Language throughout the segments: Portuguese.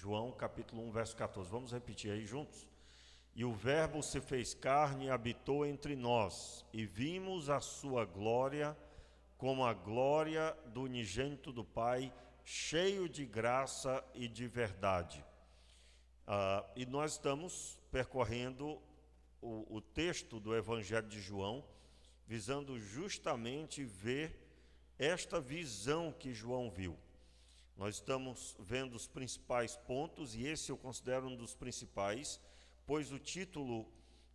João capítulo 1, verso 14. Vamos repetir aí juntos? E o Verbo se fez carne e habitou entre nós, e vimos a sua glória, como a glória do unigênito do Pai, cheio de graça e de verdade. E nós estamos percorrendo o texto do Evangelho de João, visando justamente ver esta visão que João viu. Nós estamos vendo os principais pontos, e esse eu considero um dos principais, pois o título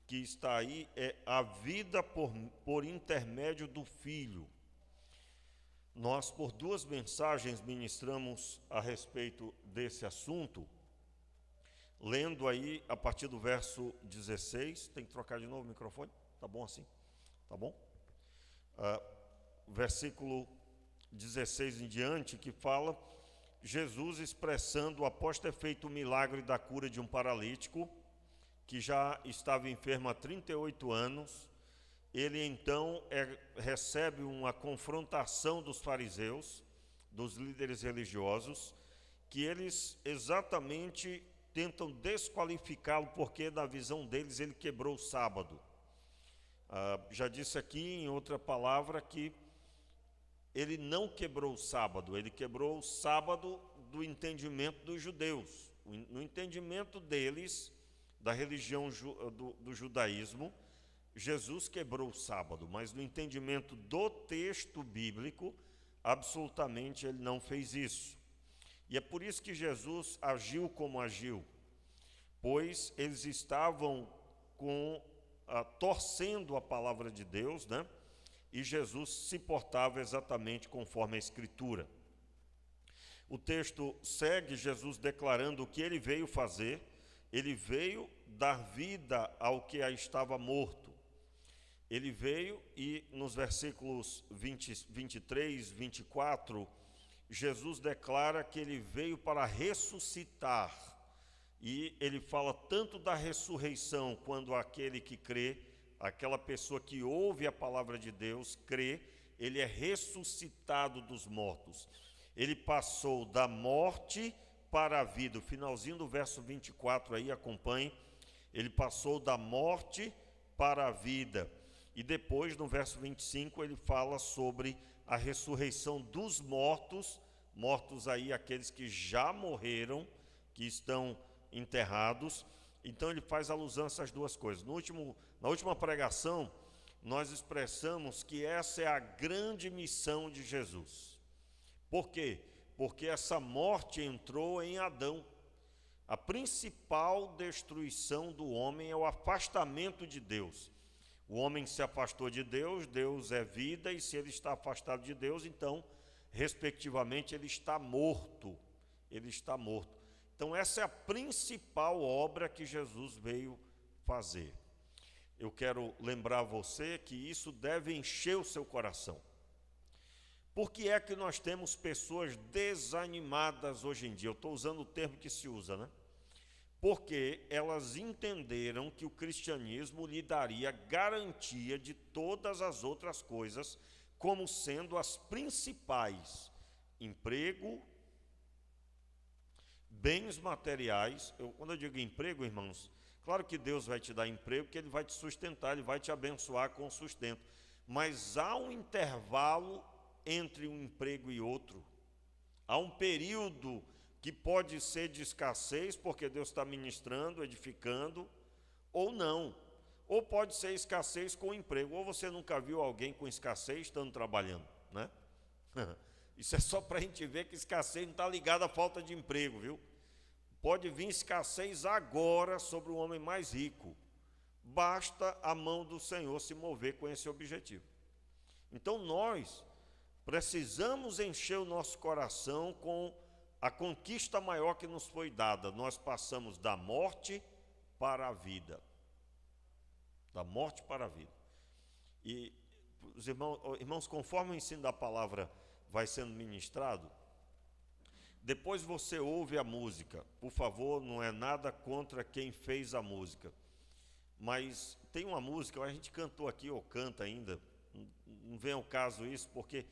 que está aí é A Vida por Intermédio do Filho. Nós, por 2 mensagens, ministramos a respeito desse assunto, lendo aí a partir do verso 16, tem que trocar de novo o microfone? Tá bom assim? Tá bom? Versículo 16 em diante, que fala Jesus expressando, após ter feito o milagre da cura de um paralítico, que já estava enfermo há 38 anos, ele então recebe uma confrontação dos fariseus, dos líderes religiosos, que eles exatamente tentam desqualificá-lo, porque na visão deles ele quebrou o sábado. Já disse aqui em outra palavra que ele não quebrou o sábado, ele quebrou o sábado do entendimento dos judeus. No entendimento deles, da religião do judaísmo, Jesus quebrou o sábado, mas no entendimento do texto bíblico, absolutamente ele não fez isso. E é por isso que Jesus agiu como agiu, pois eles estavam torcendo a palavra de Deus, né? E Jesus se portava exatamente conforme a Escritura. O texto segue Jesus declarando o que ele veio fazer. Ele veio dar vida ao que estava morto. Ele veio e nos versículos 23, 24, Jesus declara que ele veio para ressuscitar. E ele fala tanto da ressurreição, quando aquele que crê, aquela pessoa que ouve a palavra de Deus, crê, ele é ressuscitado dos mortos. Ele passou da morte para a vida. O finalzinho do verso 24 aí, acompanhe. Ele passou da morte para a vida. E depois, no verso 25, ele fala sobre a ressurreição dos mortos. Mortos aí, aqueles que já morreram, que estão enterrados. Então ele faz alusão a essas duas coisas. Na última pregação, nós expressamos que essa é a grande missão de Jesus. Por quê? Porque essa morte entrou em Adão. A principal destruição do homem é o afastamento de Deus. O homem se afastou de Deus, Deus é vida, e se ele está afastado de Deus, então, respectivamente, ele está morto. Ele está morto. Então, essa é a principal obra que Jesus veio fazer. Eu quero lembrar a você que isso deve encher o seu coração. Por que é que nós temos pessoas desanimadas hoje em dia? Eu estou usando o termo que se usa, né? Porque elas entenderam que o cristianismo lhe daria garantia de todas as outras coisas, como sendo as principais: emprego, bens materiais. Quando eu digo emprego, irmãos, claro que Deus vai te dar emprego, que Ele vai te sustentar, Ele vai te abençoar com sustento. Mas há um intervalo entre um emprego e outro. Há um período que pode ser de escassez, porque Deus está ministrando, edificando, ou não. Ou pode ser escassez com emprego. Ou você nunca viu alguém com escassez estando trabalhando, né? Isso é só para a gente ver que escassez não está ligada à falta de emprego, viu? Pode vir escassez agora sobre o homem mais rico. Basta a mão do Senhor se mover com esse objetivo. Então nós precisamos encher o nosso coração com a conquista maior que nos foi dada. Nós passamos da morte para a vida. Da morte para a vida. E os irmãos, conforme o ensino da palavra vai sendo ministrado, depois você ouve a música. Por favor, não é nada contra quem fez a música, mas tem uma música, a gente cantou aqui ou canta ainda, não vem ao caso isso, porque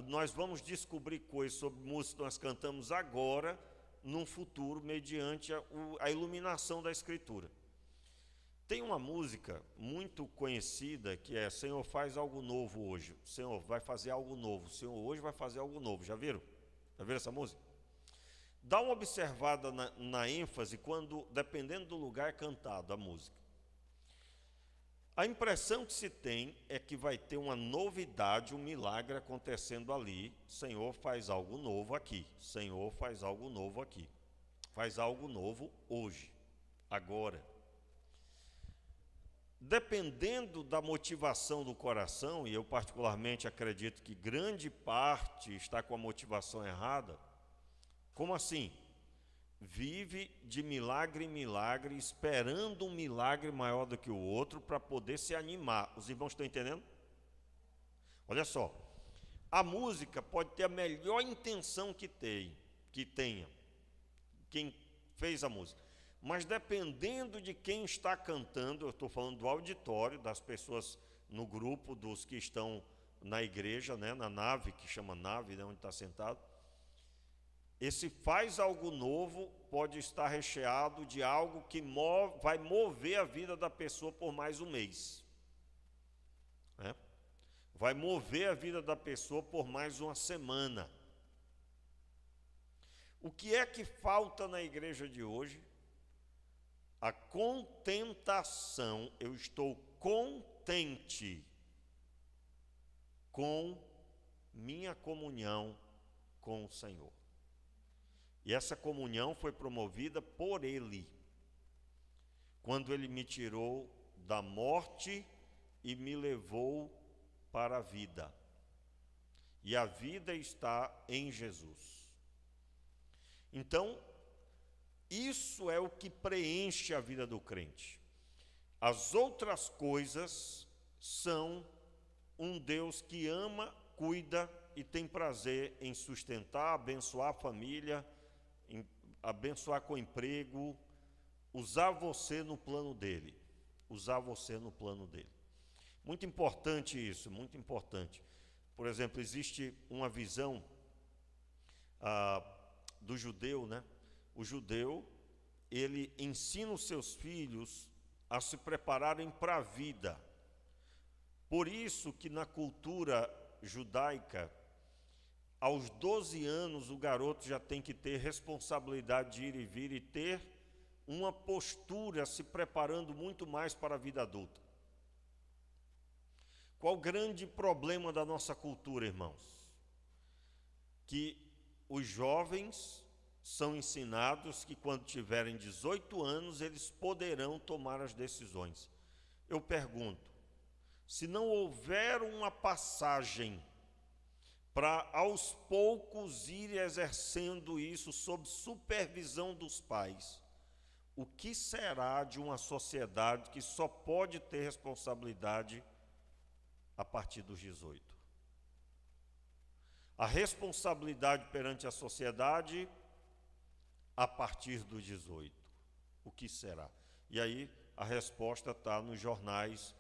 nós vamos descobrir coisas sobre música que nós cantamos agora num futuro mediante a iluminação da Escritura. Tem uma música muito conhecida que é Senhor, faz algo novo hoje. O Senhor vai fazer algo novo. O Senhor hoje vai fazer algo novo. Já viram? Já viram essa música? Dá uma observada na ênfase quando, dependendo do lugar, é cantado a música. A impressão que se tem é que vai ter uma novidade, um milagre acontecendo ali. Senhor, faz algo novo aqui. Senhor, faz algo novo aqui. Faz algo novo hoje, agora. Dependendo da motivação do coração, e eu particularmente acredito que grande parte está com a motivação errada, como assim? Vive de milagre em milagre, esperando um milagre maior do que o outro para poder se animar. Os irmãos estão entendendo? Olha só, a música pode ter a melhor intenção que tenha, quem fez a música. Mas dependendo de quem está cantando, eu estou falando do auditório, das pessoas no grupo, dos que estão na igreja, né, na nave, que chama nave, né, onde está sentado, esse faz algo novo pode estar recheado de algo que vai mover a vida da pessoa por mais um mês. Né? Vai mover a vida da pessoa por mais uma semana. O que é que falta na igreja de hoje? A contentação. Eu estou contente com minha comunhão com o Senhor. E essa comunhão foi promovida por Ele, quando Ele me tirou da morte e me levou para a vida. E a vida está em Jesus. Então, isso é o que preenche a vida do crente. As outras coisas são um Deus que ama, cuida e tem prazer em sustentar, abençoar a família, em abençoar com emprego, usar você no plano dele. Usar você no plano dele. Muito importante isso, muito importante. Por exemplo, existe uma visão do judeu, né? O judeu, ele ensina os seus filhos a se prepararem para a vida. Por isso que na cultura judaica, aos 12 anos o garoto já tem que ter responsabilidade de ir e vir e ter uma postura se preparando muito mais para a vida adulta. Qual o grande problema da nossa cultura, irmãos? Que os jovens são ensinados que quando tiverem 18 anos eles poderão tomar as decisões. Eu pergunto, se não houver uma passagem para aos poucos ir exercendo isso sob supervisão dos pais, o que será de uma sociedade que só pode ter responsabilidade a partir dos 18? A responsabilidade perante a sociedade a partir dos 18. O que será? E aí a resposta está nos jornais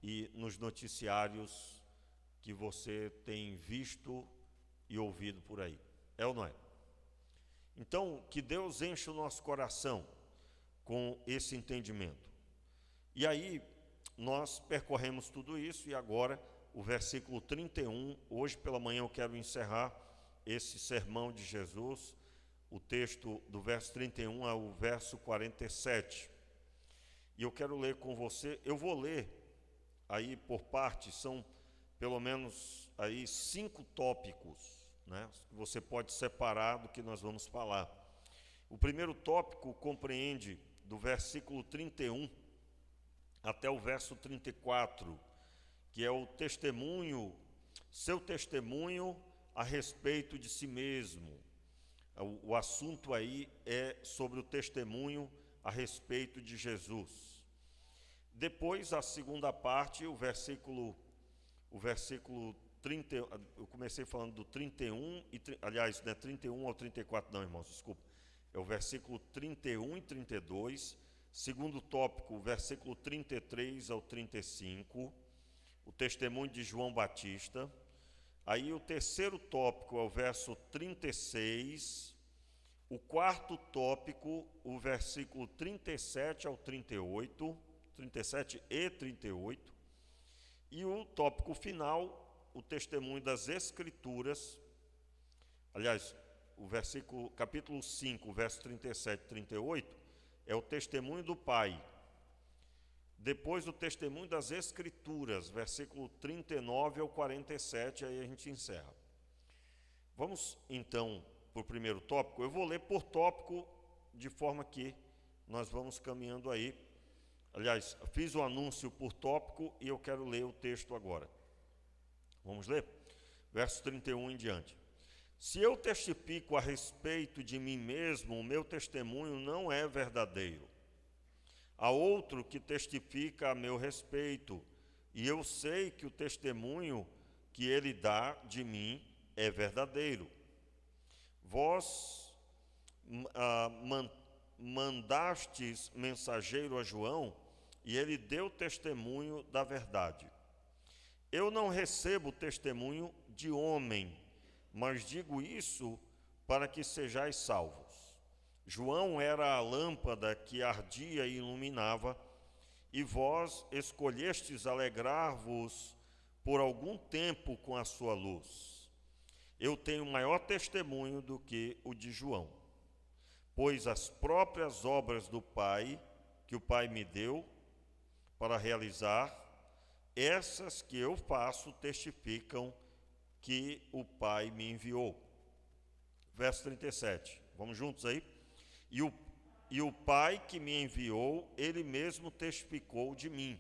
e nos noticiários que você tem visto e ouvido por aí. É ou não é? Então, que Deus enche o nosso coração com esse entendimento. E aí, nós percorremos tudo isso e agora o versículo 31, hoje pela manhã eu quero encerrar esse sermão de Jesus, o texto do verso 31 ao verso 47. E eu quero ler com você, eu vou ler aí por partes, são pelo menos aí 5 tópicos, né, que você pode separar do que nós vamos falar. O primeiro tópico compreende do versículo 31 até o verso 34, que é o testemunho, seu testemunho a respeito de si mesmo. O assunto aí é sobre o testemunho a respeito de Jesus. Depois, a segunda parte, o versículo 30, eu comecei falando do 31, aliás, não é 31 ao 34 não, irmãos, desculpa. É o versículo 31 e 32, segundo tópico, o versículo 33 ao 35, o testemunho de João Batista. Aí o terceiro tópico é o verso 36, O quarto tópico, o versículo 37 ao 38, 37 e 38, e o tópico final, o testemunho das Escrituras. Aliás, capítulo 5, verso 37 e 38, é o testemunho do Pai. Depois o testemunho das Escrituras, versículo 39 ao 47, aí a gente encerra. Vamos então para o primeiro tópico. Eu vou ler por tópico, de forma que nós vamos caminhando aí. Aliás, fiz o anúncio por tópico e eu quero ler o texto agora. Vamos ler? Verso 31 em diante. Se eu testifico a respeito de mim mesmo, o meu testemunho não é verdadeiro. Há outro que testifica a meu respeito, e eu sei que o testemunho que ele dá de mim é verdadeiro. Vós mandastes mensageiro a João, e ele deu testemunho da verdade. Eu não recebo testemunho de homem, mas digo isso para que sejais salvos. João era a lâmpada que ardia e iluminava, e vós escolhestes alegrar-vos por algum tempo com a sua luz. Eu tenho maior testemunho do que o de João, pois as próprias obras do Pai, que o Pai me deu para realizar, essas que eu faço testificam que o Pai me enviou. Verso 37, vamos juntos aí? E o Pai que me enviou, ele mesmo testificou de mim.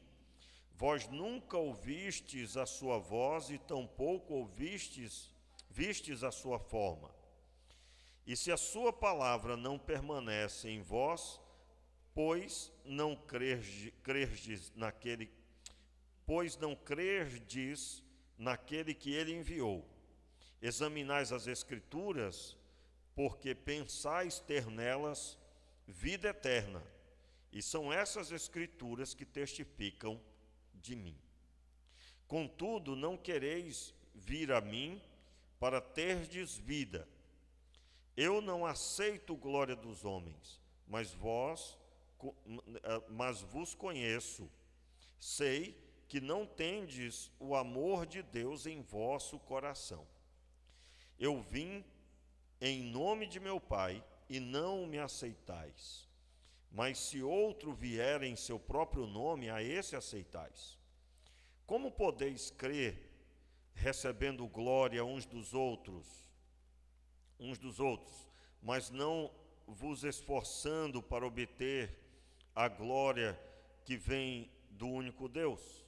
Vós nunca ouvistes a sua voz e tampouco vistes a sua forma. E se a sua palavra não permanece em vós, pois não crerdes naquele que ele enviou. Examinais as Escrituras, porque pensais ter nelas vida eterna, e são essas Escrituras que testificam de mim. Contudo, não quereis vir a mim para terdes vida. Eu não aceito glória dos homens, mas vos conheço. Sei que não tendes o amor de Deus em vosso coração. Eu vim em nome de meu Pai, e não me aceitais. Mas se outro vier em seu próprio nome, a esse aceitais. Como podeis crer, recebendo glória uns dos outros, mas não vos esforçando para obter a glória que vem do único Deus?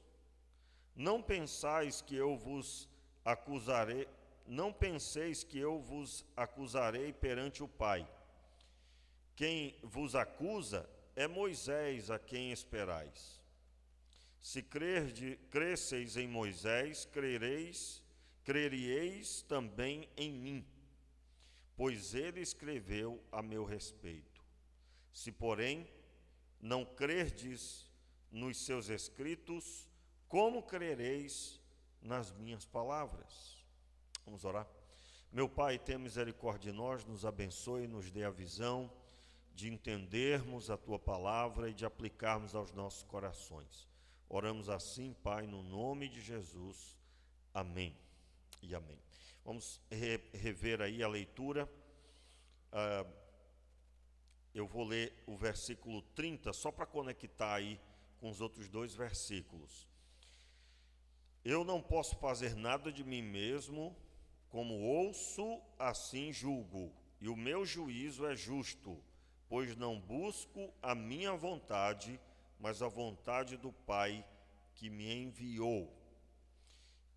Não penseis que eu vos acusarei perante o Pai. Quem vos acusa é Moisés, a quem esperais. Se cresceis em Moisés, crereis também em mim, pois ele escreveu a meu respeito. Se, porém, não crerdes nos seus escritos, como crereis nas minhas palavras? Vamos orar? Meu Pai, tenha misericórdia de nós, nos abençoe, nos dê a visão de entendermos a Tua palavra e de aplicarmos aos nossos corações. Oramos assim, Pai, no nome de Jesus. Amém e amém. Vamos rever aí a leitura. Eu vou ler o versículo 30, só para conectar aí com os outros dois versículos. Eu não posso fazer nada de mim mesmo, como ouço, assim julgo, e o meu juízo é justo, pois não busco a minha vontade, mas a vontade do Pai que me enviou.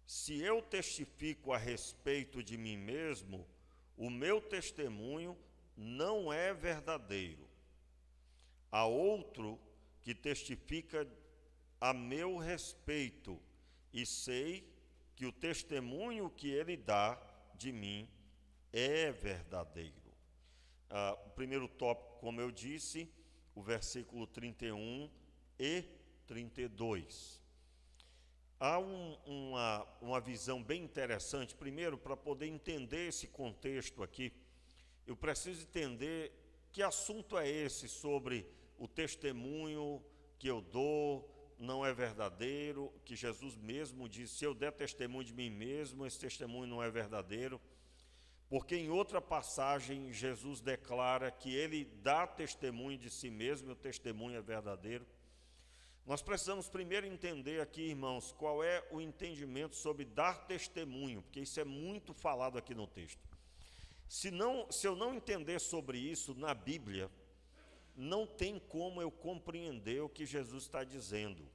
Se eu testifico a respeito de mim mesmo, o meu testemunho não é verdadeiro. Há outro que testifica a meu respeito, e sei que o testemunho que ele dá de mim é verdadeiro. O primeiro tópico, como eu disse, o versículo 31 e 32. Há uma visão bem interessante, primeiro, para poder entender esse contexto aqui, eu preciso entender que assunto é esse sobre o testemunho que eu dou não é verdadeiro, que Jesus mesmo disse, se eu der testemunho de mim mesmo, esse testemunho não é verdadeiro. Porque em outra passagem, Jesus declara que ele dá testemunho de si mesmo e o testemunho é verdadeiro. Nós precisamos primeiro entender aqui, irmãos, qual é o entendimento sobre dar testemunho, porque isso é muito falado aqui no texto. Se eu não entender sobre isso na Bíblia, não tem como eu compreender o que Jesus está dizendo.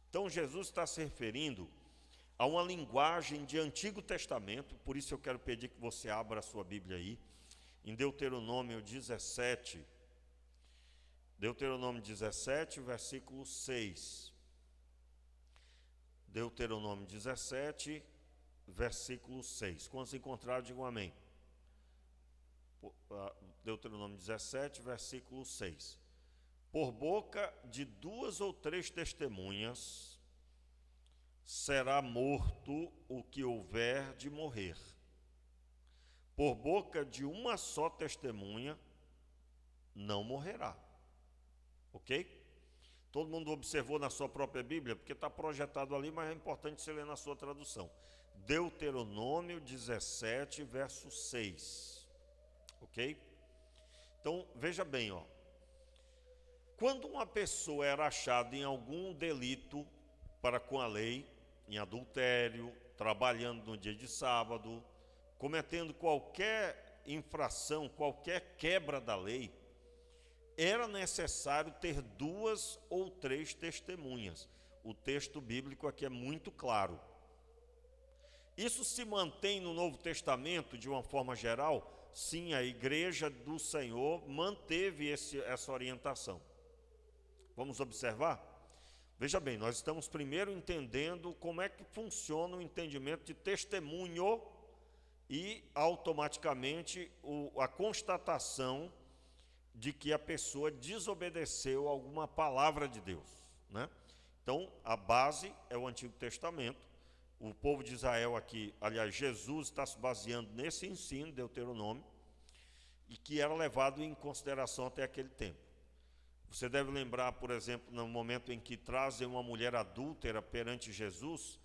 Então, Jesus está se referindo a uma linguagem de Antigo Testamento, por isso eu quero pedir que você abra a sua Bíblia aí, em Deuteronômio 17, versículo 6. Deuteronômio 17, versículo 6. Quando se encontrar, digam amém. Deuteronômio 17, versículo 6. Por boca de 2 ou 3 testemunhas será morto o que houver de morrer. Por boca de uma só testemunha não morrerá. Ok? Todo mundo observou na sua própria Bíblia, porque está projetado ali, mas é importante você ler na sua tradução. Deuteronômio 17, verso 6. Ok? Então, veja bem, ó. Quando uma pessoa era achada em algum delito para com a lei, em adultério, trabalhando no dia de sábado, cometendo qualquer infração, qualquer quebra da lei, era necessário ter 2 ou 3 testemunhas. O texto bíblico aqui é muito claro. Isso se mantém no Novo Testamento de uma forma geral? Sim, a igreja do Senhor manteve essa orientação. Vamos observar? Veja bem, nós estamos primeiro entendendo como é que funciona o entendimento de testemunho e automaticamente a constatação de que a pessoa desobedeceu alguma palavra de Deus, né? Então, a base é o Antigo Testamento. O povo de Israel aqui, aliás, Jesus está se baseando nesse ensino, Deuteronômio, e que era levado em consideração até aquele tempo. Você deve lembrar, por exemplo, no momento em que trazem uma mulher adúltera perante Jesus,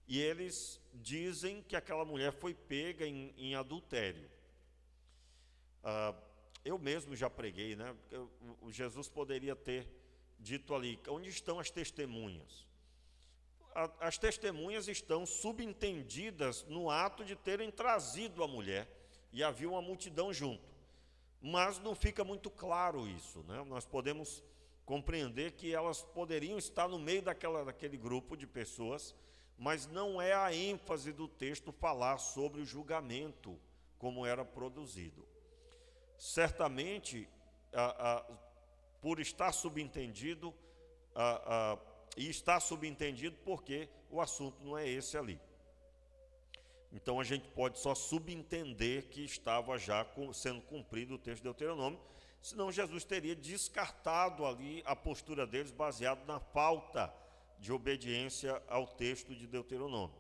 e eles dizem que aquela mulher foi pega em adultério. Eu mesmo já preguei, né? Jesus poderia ter dito ali, onde estão as testemunhas? As testemunhas estão subentendidas no ato de terem trazido a mulher, e havia uma multidão junto. Mas não fica muito claro isso, né? Nós podemos compreender que elas poderiam estar no meio daquele grupo de pessoas, mas não é a ênfase do texto falar sobre o julgamento como era produzido. Certamente, por estar subentendido, e está subentendido porque o assunto não é esse ali. Então a gente pode só subentender que estava já sendo cumprido o texto de Deuteronômio, senão Jesus teria descartado ali a postura deles baseado na falta de obediência ao texto de Deuteronômio.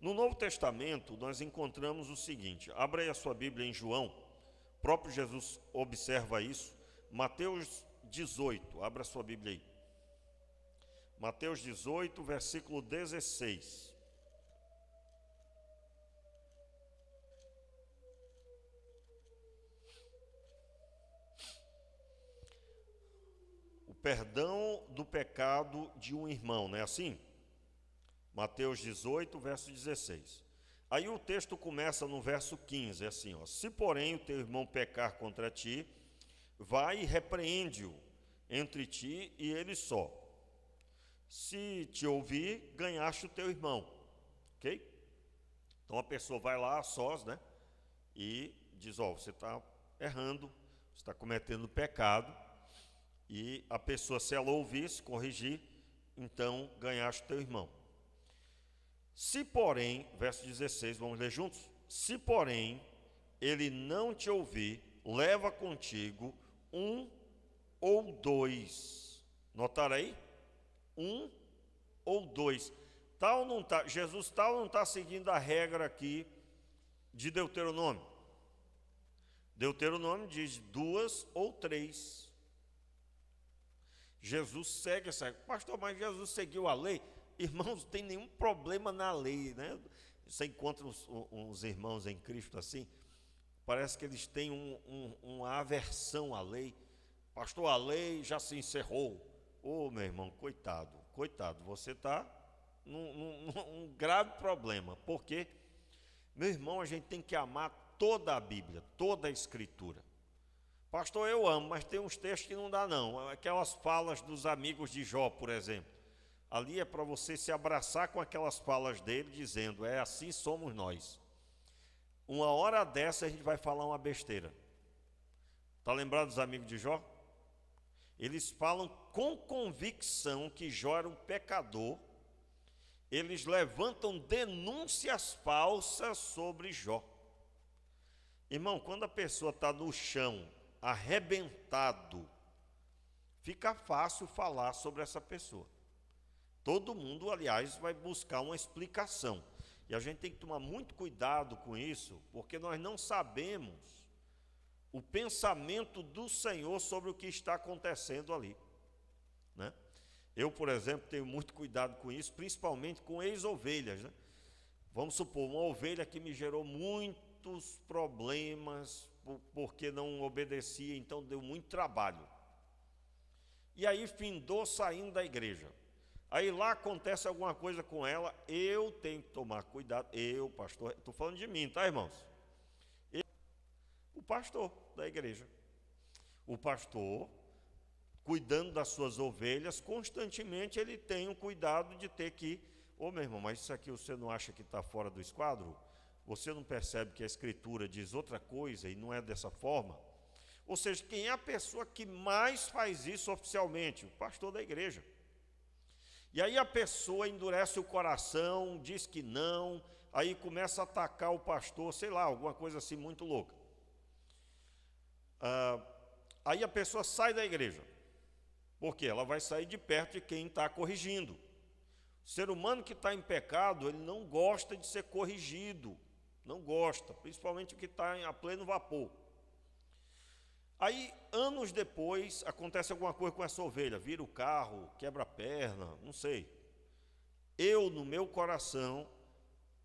No Novo Testamento nós encontramos o seguinte, abra aí a sua Bíblia em João, o próprio Jesus observa isso, Mateus 18, abra a sua Bíblia aí. Mateus 18, versículo 16. Perdão do pecado de um irmão, não é assim? Mateus 18, verso 16. Aí o texto começa no verso 15, é assim, ó. Se porém o teu irmão pecar contra ti, vai e repreende-o entre ti e ele só. Se te ouvir, ganhaste o teu irmão, ok? Então a pessoa vai lá a sós, né? E diz, ó, você está errando, você está cometendo pecado. E a pessoa, se ela ouvisse, corrigir, então ganhaste teu irmão. Se porém, verso 16, vamos ler juntos? Se porém ele não te ouvir, leva contigo 1 ou 2. Notaram aí? 1 ou 2. Tal não tá, Jesus tal não está seguindo a regra aqui de Deuteronômio. Deuteronômio diz 2 ou 3. Jesus segue essa. Pastor, mas Jesus seguiu a lei? Irmãos, não tem nenhum problema na lei, né? Você encontra uns irmãos em Cristo assim, parece que eles têm uma aversão à lei. Pastor, a lei já se encerrou. Ô, meu irmão, coitado, você está num grave problema. Por quê? Meu irmão, a gente tem que amar toda a Bíblia, toda a Escritura. Pastor, eu amo, mas tem uns textos que não dá não. Aquelas falas dos amigos de Jó, por exemplo. Ali é para você se abraçar com aquelas falas dele, dizendo, assim somos nós. Uma hora dessa a gente vai falar uma besteira. Está lembrado dos amigos de Jó? Eles falam com convicção que Jó era um pecador. Eles levantam denúncias falsas sobre Jó. Irmão, quando a pessoa está no chão, arrebentado, fica fácil falar sobre essa pessoa. Todo mundo, aliás, vai buscar uma explicação. E a gente tem que tomar muito cuidado com isso, porque nós não sabemos o pensamento do Senhor sobre o que está acontecendo ali, né? Eu, por exemplo, tenho muito cuidado com isso, principalmente com ex-ovelhas, né? Vamos supor, uma ovelha que me gerou muitos problemas porque não obedecia, então deu muito trabalho. E aí findou saindo da igreja. Aí lá acontece alguma coisa com ela, eu tenho que tomar cuidado. Eu, pastor, estou falando de mim, tá, irmãos? O pastor da igreja. O pastor, cuidando das suas ovelhas, constantemente ele tem o cuidado de ter que... Ô, meu irmão, mas isso aqui você não acha que está fora do esquadro? Você não percebe que a Escritura diz outra coisa e não é dessa forma? Ou seja, quem é a pessoa que mais faz isso oficialmente? O pastor da igreja. E aí a pessoa endurece o coração, diz que não, aí começa a atacar o pastor, sei lá, alguma coisa assim muito louca. Aí a pessoa sai da igreja, porque ela vai sair de perto de quem está corrigindo. O ser humano que está em pecado, ele não gosta de ser corrigido, não gosta, principalmente o que está a pleno vapor. Aí, anos depois, acontece alguma coisa com essa ovelha, vira o carro, quebra a perna, não sei. Eu, no meu coração,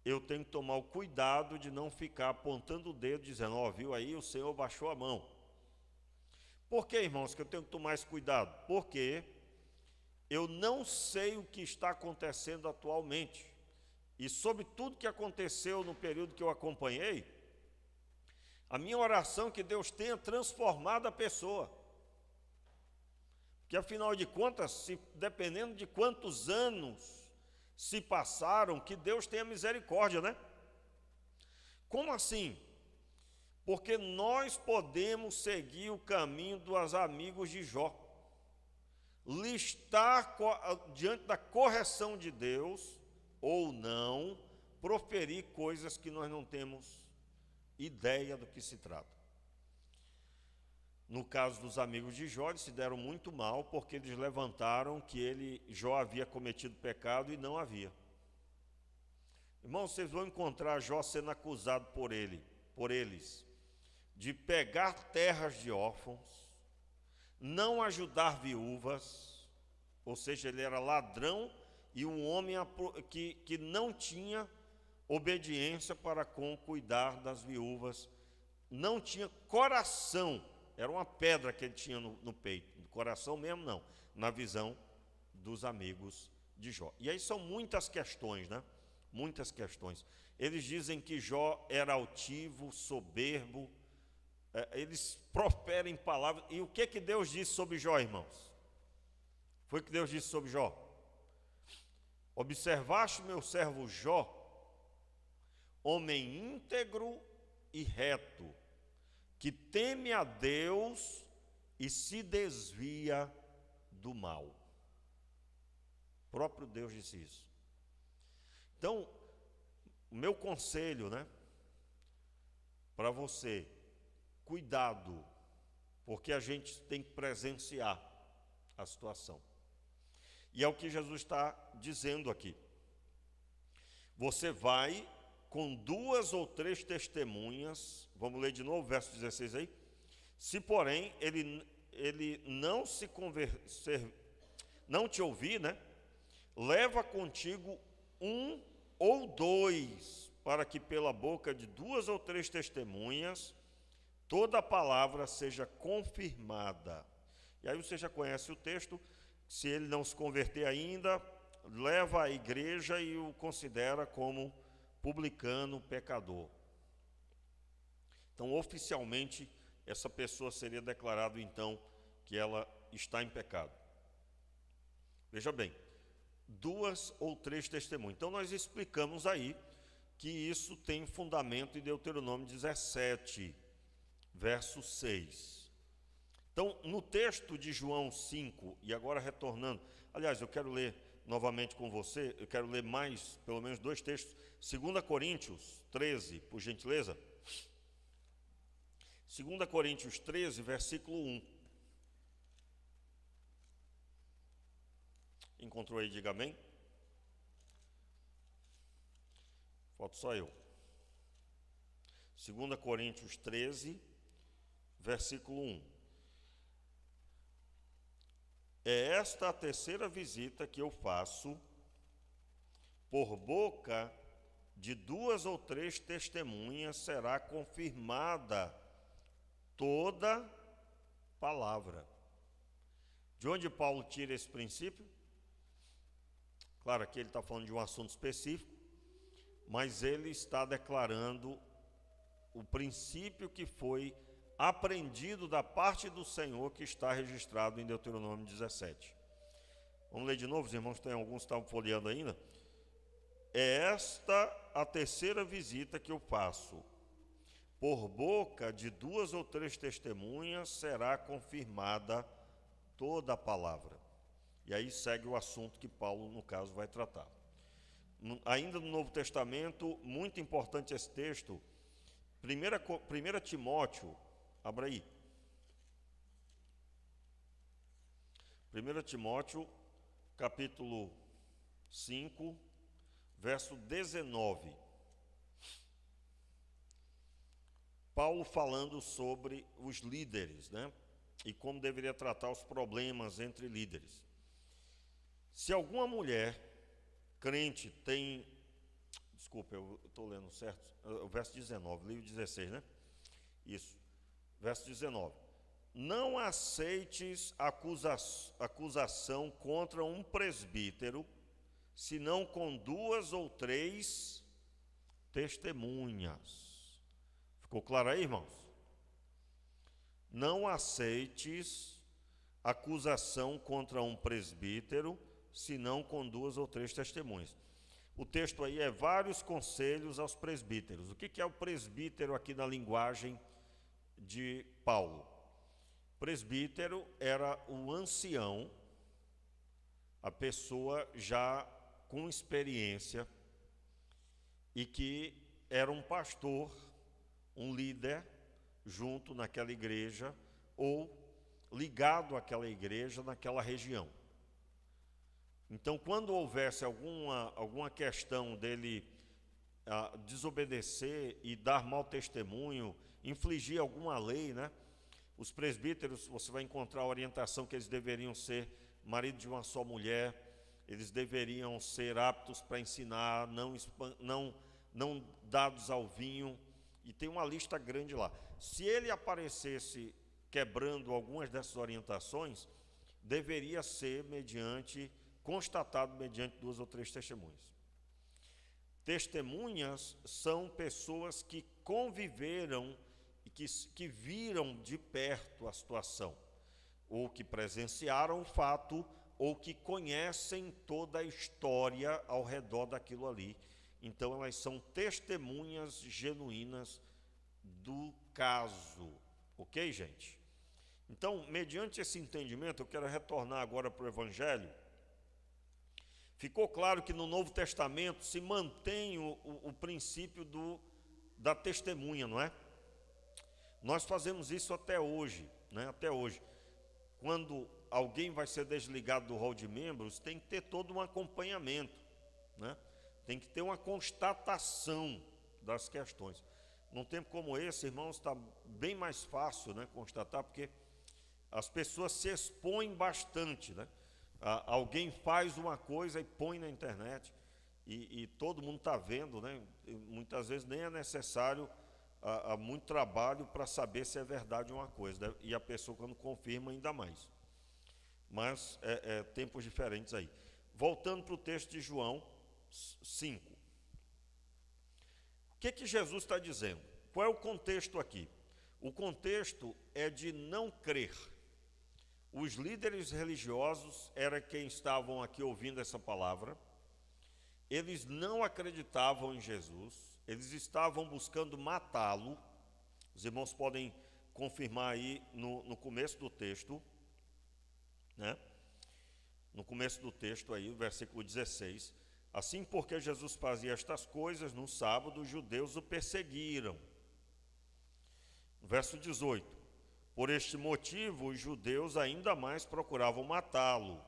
eu tenho que tomar o cuidado de não ficar apontando o dedo, dizendo, viu aí, o Senhor baixou a mão. Por que, irmãos, que eu tenho que tomar esse cuidado? Porque eu não sei o que está acontecendo atualmente. E sobre tudo que aconteceu no período que eu acompanhei, a minha oração é que Deus tenha transformado a pessoa. Porque, afinal de contas, dependendo de quantos anos se passaram, que Deus tenha misericórdia, né? Como assim? Porque nós podemos seguir o caminho dos amigos de Jó. Listar diante da correção de Deus, ou não, proferir coisas que nós não temos ideia do que se trata. No caso dos amigos de Jó, eles se deram muito mal, porque eles levantaram que Jó havia cometido pecado e não havia. Irmãos, vocês vão encontrar Jó sendo acusado por eles, de pegar terras de órfãos, não ajudar viúvas, ou seja, ele era ladrão e um homem que não tinha obediência para com cuidar das viúvas, não tinha coração, era uma pedra que ele tinha no peito, coração mesmo não, na visão dos amigos de Jó. E aí são muitas questões, né? Muitas questões. Eles dizem que Jó era altivo, soberbo, eles proferem palavras. E o que Deus disse sobre Jó, irmãos? Foi o que Deus disse sobre Jó. Observaste meu servo Jó, homem íntegro e reto, que teme a Deus e se desvia do mal. O próprio Deus disse isso. Então, o meu conselho, né, para você, cuidado, porque a gente tem que presenciar a situação. E é o que Jesus está dizendo aqui. Você vai com 2 ou 3 testemunhas, vamos ler de novo, verso 16 aí. Se, porém, ele não se converter, não te ouvir, né? Leva contigo 1 ou 2, para que pela boca de 2 ou 3 testemunhas, toda a palavra seja confirmada. E aí você já conhece o texto. Se ele não se converter ainda, leva à igreja e o considera como publicano, pecador. Então, oficialmente, essa pessoa seria declarado, então, que ela está em pecado. Veja bem, 2 ou 3 testemunhas. Então, nós explicamos aí que isso tem fundamento em Deuteronômio 17, verso 6. Então, no texto de João 5, e agora retornando, aliás, eu quero ler novamente com você, eu quero ler mais, pelo menos 2 textos, 2 Coríntios 13, por gentileza. 2 Coríntios 13, versículo 1. Encontrou aí, diga amém. Falta só eu. 2 Coríntios 13, versículo 1. É esta a terceira visita que eu faço, por boca de 2 ou 3 testemunhas será confirmada toda palavra. De onde Paulo tira esse princípio? Claro, aqui ele está falando de um assunto específico, mas ele está declarando o princípio que foi aprendido da parte do Senhor, que está registrado em Deuteronômio 17. Vamos ler de novo, os irmãos, tem alguns que estavam folheando ainda. É esta a terceira visita que eu faço. Por boca de 2 ou 3 testemunhas será confirmada toda a palavra. E aí segue o assunto que Paulo, no caso, vai tratar. Ainda no Novo Testamento, muito importante esse texto, 1 Timóteo, abra aí. 1 Timóteo, capítulo 5, verso 19. Paulo falando sobre os líderes, né? E como deveria tratar os problemas entre líderes. Se alguma mulher crente tem... Desculpa, eu estou lendo certo. O verso 19, livro 16, né? Isso. Verso 19. Não aceites acusação contra um presbítero, senão com 2 ou 3 testemunhas. Ficou claro aí, irmãos? Não aceites acusação contra um presbítero, senão com 2 ou 3 testemunhas. O texto aí é vários conselhos aos presbíteros. O que é o presbítero aqui na linguagem de Paulo? Presbítero era o ancião, a pessoa já com experiência e que era um pastor, um líder junto naquela igreja ou ligado àquela igreja naquela região. Então, quando houvesse alguma questão dele desobedecer e dar mau testemunho, infligir alguma lei, né? Os presbíteros, você vai encontrar a orientação que eles deveriam ser marido de uma só mulher, eles deveriam ser aptos para ensinar, não dados ao vinho, e tem uma lista grande lá. Se ele aparecesse quebrando algumas dessas orientações, deveria ser constatado mediante 2 ou 3 testemunhas. Testemunhas são pessoas que conviveram e que viram de perto a situação, ou que presenciaram o fato, ou que conhecem toda a história ao redor daquilo ali. Então, elas são testemunhas genuínas do caso. Ok, gente? Então, mediante esse entendimento, eu quero retornar agora para o Evangelho. Ficou claro que no Novo Testamento se mantém o princípio da testemunha, não é? Nós fazemos isso até hoje, né? Até hoje. Quando alguém vai ser desligado do rol de membros, tem que ter todo um acompanhamento, né? Tem que ter uma constatação das questões. Num tempo como esse, irmãos, está bem mais fácil, né, constatar, porque as pessoas se expõem bastante, né? Alguém faz uma coisa e põe na internet, e todo mundo está vendo, né? E muitas vezes nem é necessário muito trabalho para saber se é verdade uma coisa, né? E a pessoa, quando confirma, ainda mais. Mas tempos diferentes aí. Voltando para o texto de João 5. O que Jesus está dizendo? Qual é o contexto aqui? O contexto é de não crer. Os líderes religiosos eram quem estavam aqui ouvindo essa palavra. Eles não acreditavam em Jesus. Eles estavam buscando matá-lo. Os irmãos podem confirmar aí no começo do texto, né? No começo do texto aí, o versículo 16. Assim, porque Jesus fazia estas coisas no sábado, os judeus o perseguiram. Verso 18. Por este motivo, os judeus ainda mais procuravam matá-lo.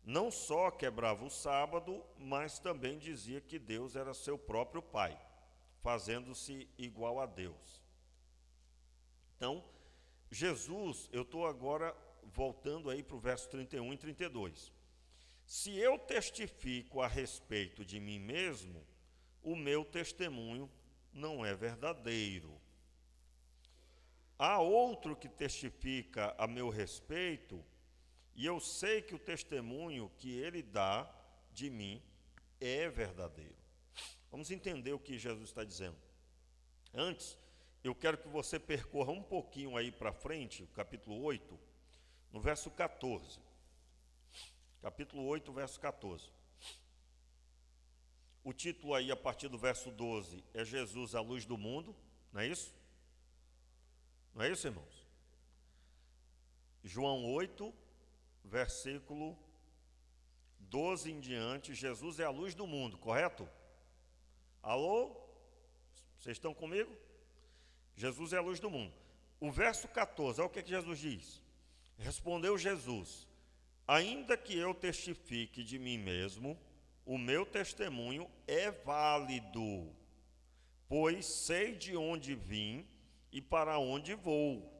Não só quebrava o sábado, mas também dizia que Deus era seu próprio Pai, fazendo-se igual a Deus. Então, Jesus, eu estou agora voltando aí para o verso 31 e 32. Se eu testifico a respeito de mim mesmo, o meu testemunho não é verdadeiro. Há outro que testifica a meu respeito, e eu sei que o testemunho que ele dá de mim é verdadeiro. Vamos entender o que Jesus está dizendo. Antes, eu quero que você percorra um pouquinho aí para frente, o capítulo 8, no verso 14. Capítulo 8, verso 14. O título aí, a partir do verso 12, é Jesus, a luz do mundo, não é isso? Não é isso, irmãos? João 8, versículo 12 em diante, Jesus é a luz do mundo, correto? Alô? Vocês estão comigo? Jesus é a luz do mundo. O verso 14, olha o que Jesus diz. Respondeu Jesus: ainda que eu testifique de mim mesmo, o meu testemunho é válido, pois sei de onde vim e para onde vou.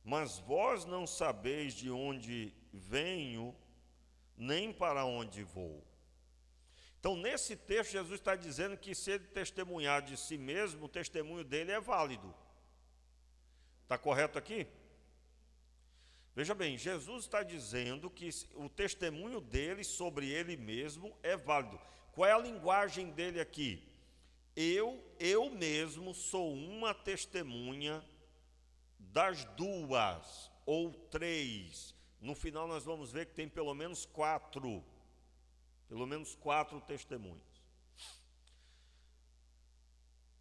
Mas vós não sabeis de onde venho, nem para onde vou. Então, nesse texto, Jesus está dizendo que se ele testemunhar de si mesmo, o testemunho dele é válido. Está correto aqui? Veja bem, Jesus está dizendo que o testemunho dele sobre ele mesmo é válido. Qual é a linguagem dele aqui? Eu mesmo sou uma testemunha das duas ou três. No final nós vamos ver que tem pelo menos quatro testemunhas.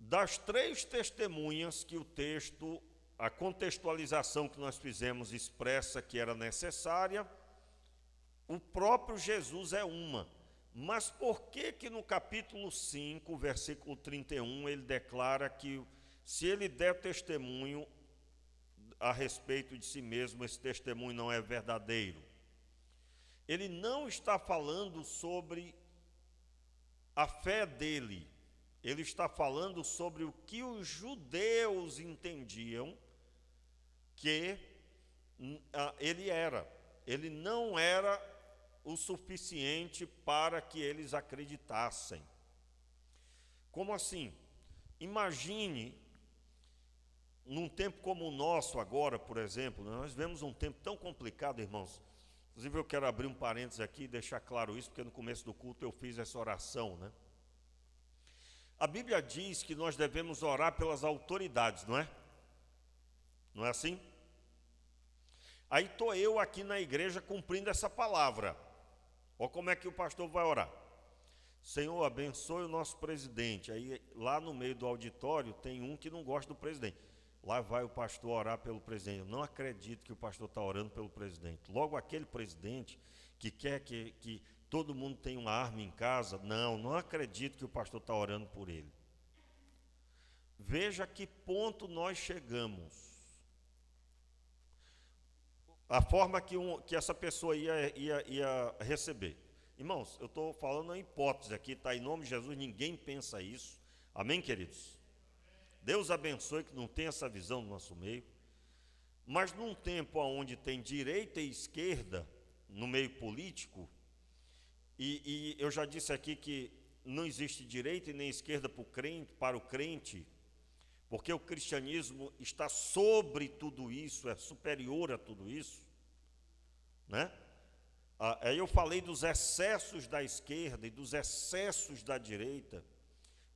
Das três testemunhas que o texto, a contextualização que nós fizemos expressa que era necessária, o próprio Jesus é uma. Mas por que no capítulo 5, versículo 31, ele declara que se ele der testemunho a respeito de si mesmo, esse testemunho não é verdadeiro? Ele não está falando sobre a fé dele, ele está falando sobre o que os judeus entendiam que ele era. Ele não era o suficiente para que eles acreditassem. Como assim? Imagine, num tempo como o nosso agora, por exemplo, nós vemos um tempo tão complicado, irmãos. Inclusive eu quero abrir um parênteses aqui e deixar claro isso, porque no começo do culto eu fiz essa oração, né? A Bíblia diz que nós devemos orar pelas autoridades, não é? Não é assim? Aí estou eu aqui na igreja cumprindo essa palavra. Olha como é que o pastor vai orar. Senhor, abençoe o nosso presidente. Aí lá no meio do auditório tem um que não gosta do presidente. Lá vai o pastor orar pelo presidente. Eu não acredito que o pastor está orando pelo presidente. Logo aquele presidente que quer que todo mundo tenha uma arma em casa. Não acredito que o pastor está orando por ele. Veja a que ponto nós chegamos. A forma que essa pessoa ia receber. Irmãos, eu estou falando uma hipótese aqui, está em nome de Jesus, ninguém pensa isso. Amém, queridos? Deus abençoe que não tem essa visão no nosso meio. Mas num tempo onde tem direita e esquerda no meio político, e eu já disse aqui que não existe direita e nem esquerda para o crente, porque o cristianismo está sobre tudo isso, é superior a tudo isso, né? Aí eu falei dos excessos da esquerda e dos excessos da direita.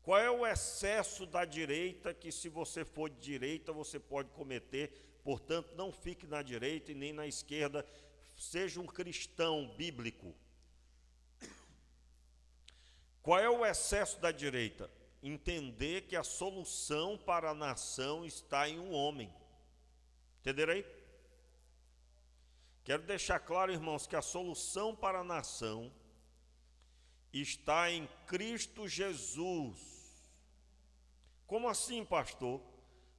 Qual é o excesso da direita que, se você for de direita, você pode cometer? Portanto, não fique na direita e nem na esquerda, seja um cristão bíblico. Qual é o excesso da direita? Entender que a solução para a nação está em um homem. Entenderam aí? Quero deixar claro, irmãos, que a solução para a nação está em Cristo Jesus. Como assim, pastor?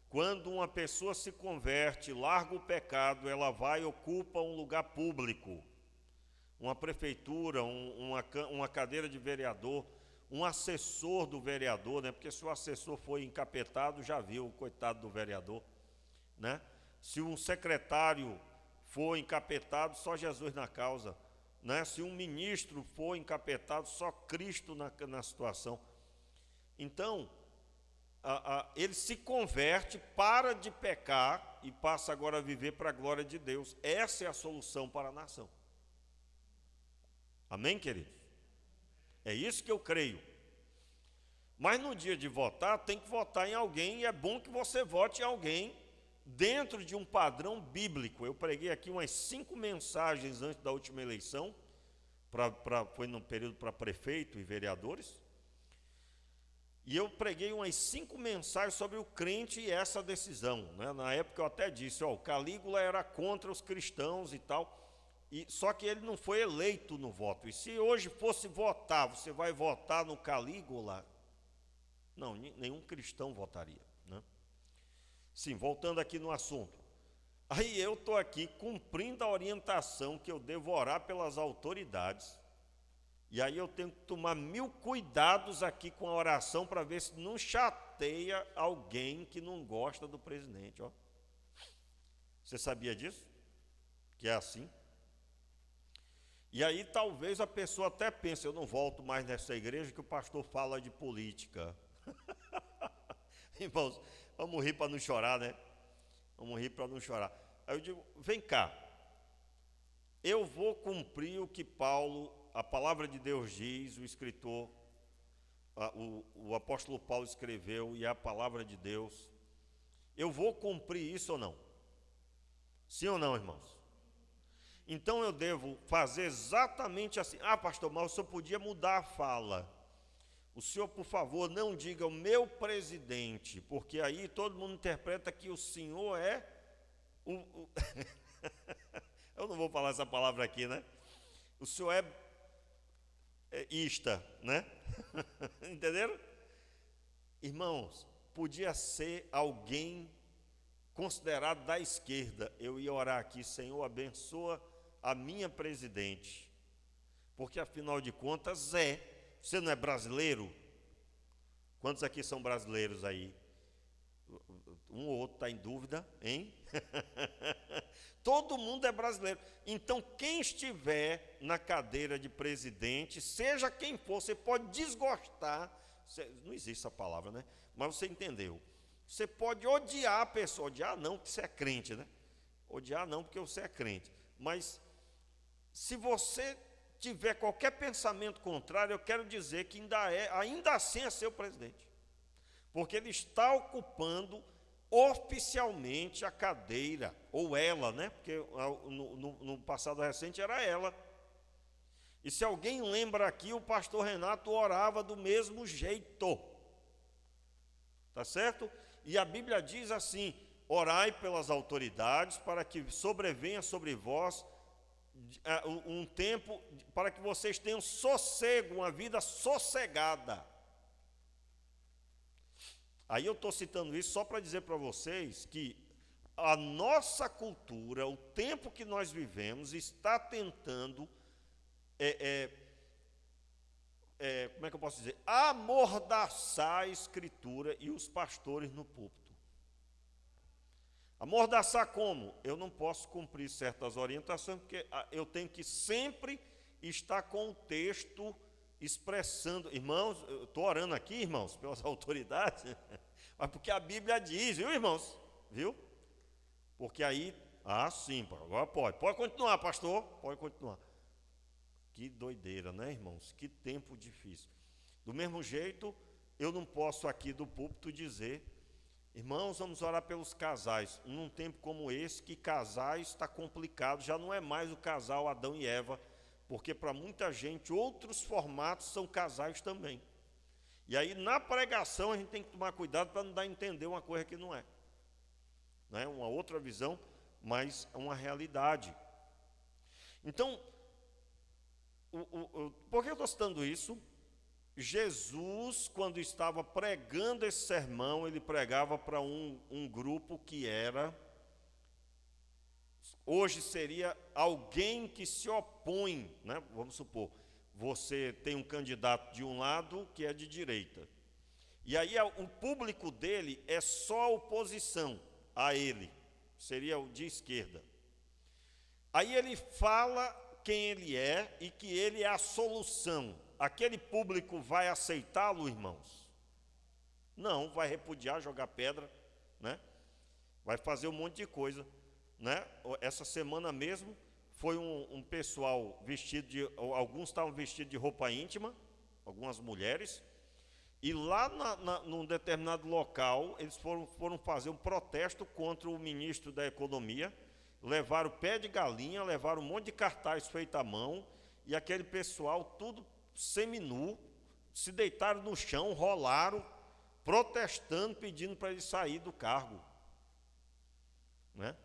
Quando uma pessoa se converte, larga o pecado, ela vai e ocupa um lugar público, uma prefeitura, uma cadeira de vereador, um assessor do vereador, né? Porque se o assessor foi encapetado, já viu, coitado do vereador, né? Se um secretário for encapetado, só Jesus na causa, né? Se um ministro for encapetado, só Cristo na situação. Então, ele se converte, para de pecar e passa agora a viver para a glória de Deus. Essa é a solução para a nação. Amém, queridos? É isso que eu creio. Mas no dia de votar, tem que votar em alguém, e é bom que você vote em alguém dentro de um padrão bíblico. Eu preguei aqui umas 5 mensagens antes da última eleição, foi no período para prefeito e vereadores. E eu preguei umas 5 mensagens sobre o crente e essa decisão, né? Na época eu até disse, o Calígula era contra os cristãos e tal, só que ele não foi eleito no voto. E se hoje fosse votar, você vai votar no Calígula? Não, nenhum cristão votaria, né? Sim, voltando aqui no assunto. Aí eu estou aqui cumprindo a orientação que eu devo orar pelas autoridades. E aí eu tenho que tomar 1000 cuidados aqui com a oração para ver se não chateia alguém que não gosta do presidente. Ó. Você sabia disso? Que é assim? E aí talvez a pessoa até pense, eu não volto mais nessa igreja que o pastor fala de política. Irmãos, vamos rir para não chorar, né? Vamos rir para não chorar. Aí eu digo, vem cá, eu vou cumprir o que a palavra de Deus diz, o escritor, o apóstolo Paulo escreveu, e é a palavra de Deus. Eu vou cumprir isso ou não? Sim ou não, irmãos? Então eu devo fazer exatamente assim. Pastor, mas o senhor podia mudar a fala. O senhor, por favor, não diga o meu presidente, porque aí todo mundo interpreta que o senhor é eu não vou falar essa palavra aqui, né? O senhor é ista, né? Entenderam? Irmãos, podia ser alguém considerado da esquerda. Eu ia orar aqui, Senhor, abençoa a minha presidente, porque afinal de contas você não é brasileiro? Quantos aqui são brasileiros aí? Um ou outro está em dúvida, hein? Todo mundo é brasileiro. Então, quem estiver na cadeira de presidente, seja quem for, você pode desgostar, não existe essa palavra, né? Mas você entendeu. Você pode odiar a pessoa, odiar não, porque você é crente, né? Odiar não, porque você é crente. Mas, se você tiver qualquer pensamento contrário, eu quero dizer que ainda assim é seu presidente. Porque ele está ocupando oficialmente a cadeira, ou ela, né? Porque no passado recente era ela. E se alguém lembra aqui, o pastor Renato orava do mesmo jeito. Tá certo? E a Bíblia diz assim, orai pelas autoridades para que sobrevenha sobre vós um tempo, para que vocês tenham sossego, uma vida sossegada. Aí eu estou citando isso só para dizer para vocês que a nossa cultura, o tempo que nós vivemos, está tentando como é que eu posso dizer? Amordaçar a Escritura e os pastores no púlpito. Amordaçar como? Eu não posso cumprir certas orientações, porque eu tenho que sempre estar com o texto expressando. Irmãos, eu estou orando aqui, irmãos, pelas autoridades, mas porque a Bíblia diz, viu, irmãos? Viu? Porque aí, sim, agora pode. Pode continuar, pastor, pode continuar. Que doideira, né, irmãos? Que tempo difícil. Do mesmo jeito, eu não posso aqui do púlpito dizer, irmãos, vamos orar pelos casais. Num tempo como esse, que casais está complicado, já não é mais o casal Adão e Eva, porque para muita gente outros formatos são casais também. E aí na pregação a gente tem que tomar cuidado para não dar a entender uma coisa que não é. Né? Uma outra visão, mas é uma realidade. Então, por que eu estou citando isso? Jesus, quando estava pregando esse sermão, ele pregava para um grupo que era, hoje seria alguém que se opõe, né? Vamos supor, você tem um candidato de um lado que é de direita, e aí o público dele é só oposição a ele, seria o de esquerda. Aí ele fala quem ele é e que ele é a solução. Aquele público vai aceitá-lo, irmãos? Não, vai repudiar, jogar pedra, né? Vai fazer um monte de coisa, né? Essa semana mesmo foi um pessoal vestido de, alguns estavam vestidos de roupa íntima, algumas mulheres, e lá num determinado local eles foram fazer um protesto contra o ministro da Economia, levaram pé de galinha, levaram um monte de cartaz feito à mão, e aquele pessoal tudo seminu, se deitaram no chão, rolaram, protestando, pedindo para ele sair do cargo. Né?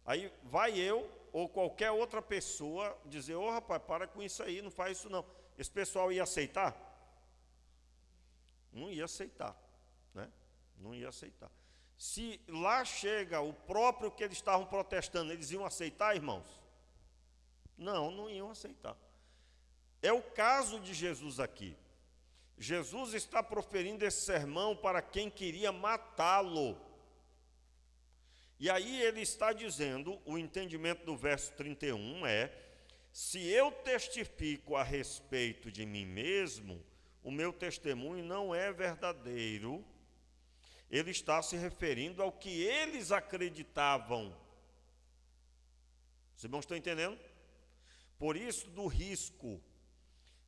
Aí vai eu ou qualquer outra pessoa dizer, rapaz, para com isso aí, não faz isso não. Esse pessoal ia aceitar? Não ia aceitar. Né? Não ia aceitar. Se lá chega o próprio que eles estavam protestando, eles iam aceitar, irmãos? Não iam aceitar. É o caso de Jesus aqui. Jesus está proferindo esse sermão para quem queria matá-lo. E aí ele está dizendo, o entendimento do verso 31 é, se eu testifico a respeito de mim mesmo, o meu testemunho não é verdadeiro. Ele está se referindo ao que eles acreditavam. Os irmãos estão entendendo? Por isso do risco.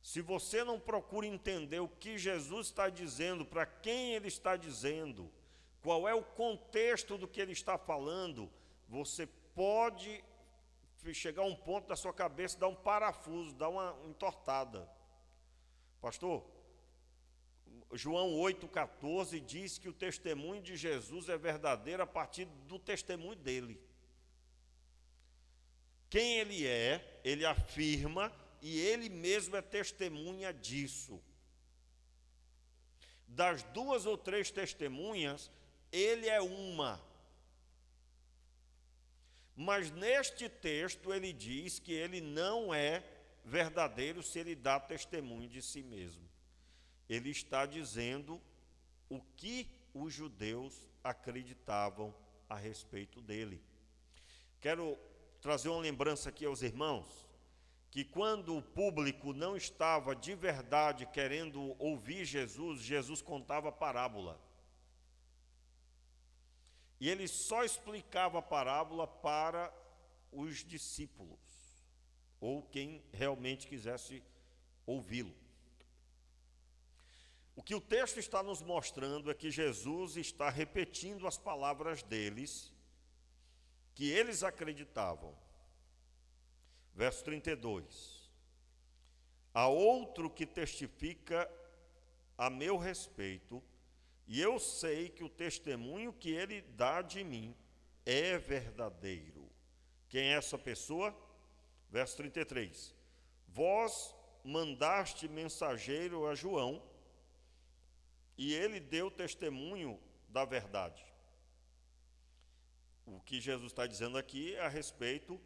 Se você não procura entender o que Jesus está dizendo, para quem ele está dizendo, qual é o contexto do que ele está falando, você pode chegar a um ponto da sua cabeça, dar um parafuso, dar uma entortada. Pastor, João 8,14 diz que o testemunho de Jesus é verdadeiro a partir do testemunho dele. Quem ele é, ele afirma, e ele mesmo é testemunha disso. Das 2 ou 3 testemunhas, ele é uma. Mas neste texto ele diz que ele não é verdadeiro se ele dá testemunho de si mesmo. Ele está dizendo o que os judeus acreditavam a respeito dele. Quero trazer uma lembrança aqui aos irmãos, que quando o público não estava de verdade querendo ouvir Jesus, Jesus contava parábola. E ele só explicava a parábola para os discípulos, ou quem realmente quisesse ouvi-lo. O que o texto está nos mostrando é que Jesus está repetindo as palavras deles, que eles acreditavam. Verso 32. Há outro que testifica a meu respeito, e eu sei que o testemunho que ele dá de mim é verdadeiro. Quem é essa pessoa? Verso 33. Vós mandaste mensageiro a João, e ele deu testemunho da verdade. O que Jesus está dizendo aqui é a respeito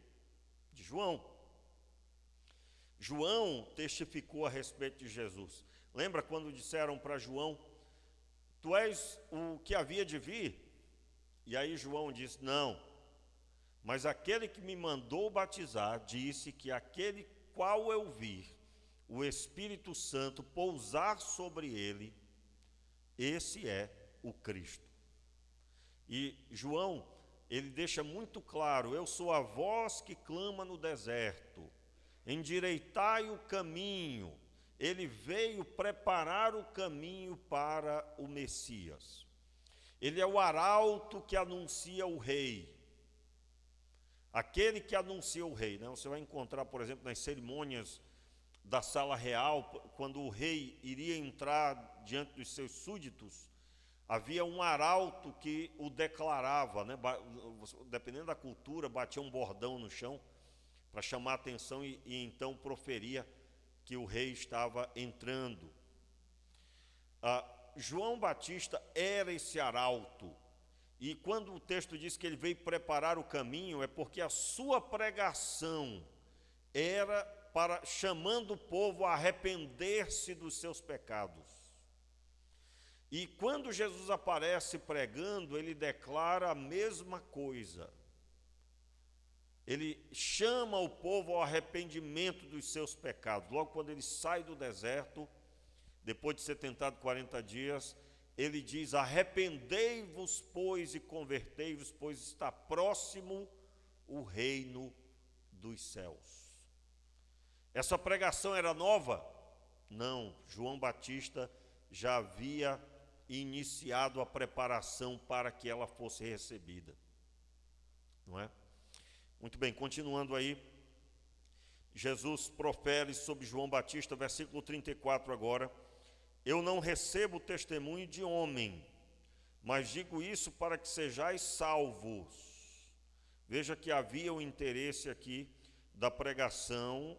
de João. João testificou a respeito de Jesus. Lembra quando disseram para João: tu és o que havia de vir? E aí João disse: não, mas aquele que me mandou batizar disse que aquele qual eu vir o Espírito Santo pousar sobre ele, esse é o Cristo. E João, ele deixa muito claro: eu sou a voz que clama no deserto, endireitai o caminho. Ele veio preparar o caminho para o Messias. Ele é o arauto que anuncia o rei. Aquele que anuncia o rei, né? Você vai encontrar, por exemplo, nas cerimônias da sala real, quando o rei iria entrar diante dos seus súditos, havia um arauto que o declarava, né? Dependendo da cultura, batia um bordão no chão para chamar a atenção e então proferia que o rei estava entrando. João Batista era esse arauto, e quando o texto diz que ele veio preparar o caminho, é porque a sua pregação era para chamando o povo a arrepender-se dos seus pecados. E quando Jesus aparece pregando, ele declara a mesma coisa. Ele chama o povo ao arrependimento dos seus pecados. Logo quando ele sai do deserto, depois de ser tentado 40 dias, ele diz: arrependei-vos, pois, e convertei-vos, pois está próximo o reino dos céus. Essa pregação era nova? Não, João Batista já havia iniciado a preparação para que ela fosse recebida. Não é? Muito bem, continuando aí, Jesus profere sobre João Batista, versículo 34 agora: eu não recebo testemunho de homem, mas digo isso para que sejais salvos. Veja que havia o interesse aqui da pregação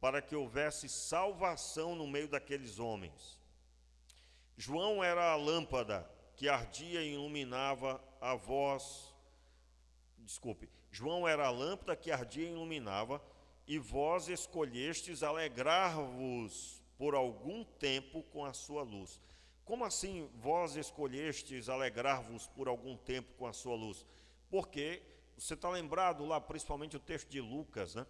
para que houvesse salvação no meio daqueles homens. João era a lâmpada que ardia e iluminava a voz. João era a lâmpada que ardia e iluminava, e vós escolhestes alegrar-vos por algum tempo com a sua luz. Como assim vós escolhestes alegrar-vos por algum tempo com a sua luz? Porque você está lembrado lá, principalmente o texto de Lucas, né?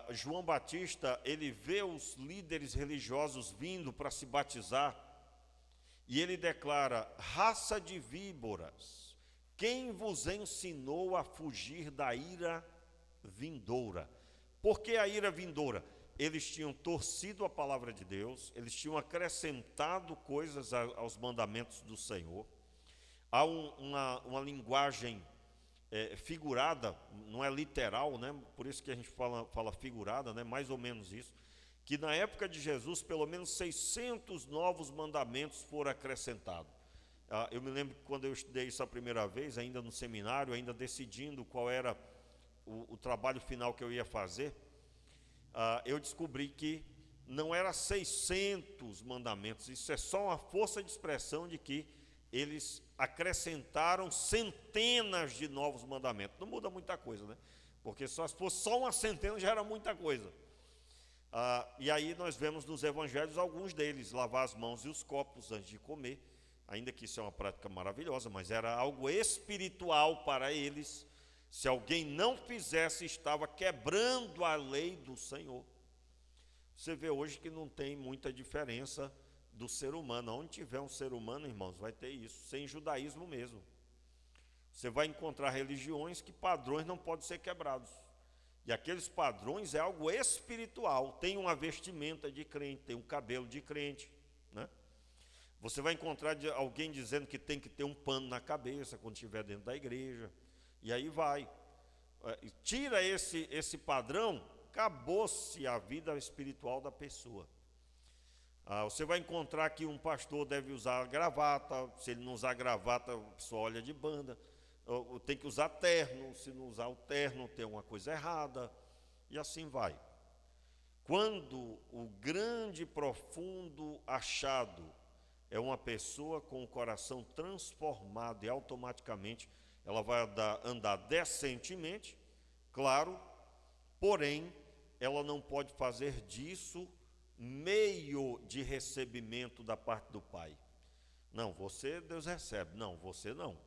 João Batista, ele vê os líderes religiosos vindo para se batizar, e ele declara: raça de víboras, quem vos ensinou a fugir da ira vindoura? Por que a ira vindoura? Eles tinham torcido a palavra de Deus, eles tinham acrescentado coisas aos mandamentos do Senhor. Há uma linguagem figurada, não é literal, né? Por isso que a gente fala figurada, né? Mais ou menos isso, que na época de Jesus, pelo menos 600 novos mandamentos foram acrescentados. Eu me lembro que quando eu estudei isso a primeira vez, ainda no seminário, ainda decidindo qual era o trabalho final que eu ia fazer, eu descobri que não era 600 mandamentos, isso é só uma força de expressão de que eles acrescentaram centenas de novos mandamentos. Não muda muita coisa, né? Porque se fosse só uma centena já era muita coisa. E aí nós vemos nos evangelhos alguns deles: lavar as mãos e os copos antes de comer, ainda que isso é uma prática maravilhosa, mas era algo espiritual para eles. Se alguém não fizesse, estava quebrando a lei do Senhor. Você vê hoje que não tem muita diferença do ser humano. Onde tiver um ser humano, irmãos, vai ter isso, sem judaísmo mesmo. Você vai encontrar religiões que padrões não podem ser quebrados. E aqueles padrões é algo espiritual. Tem uma vestimenta de crente, tem um cabelo de crente, né? Você vai encontrar alguém dizendo que tem que ter um pano na cabeça quando estiver dentro da igreja. E aí vai. Tira esse padrão, acabou-se a vida espiritual da pessoa. Você vai encontrar que um pastor deve usar gravata. Se ele não usar gravata, a pessoa olha de banda. Tem que usar terno. Se não usar o terno, tem uma coisa errada. E assim vai. Quando o grande e profundo achado é uma pessoa com o coração transformado, e automaticamente ela vai andar decentemente, claro, porém, ela não pode fazer disso meio de recebimento da parte do Pai. Não, você Deus recebe. Não, você não.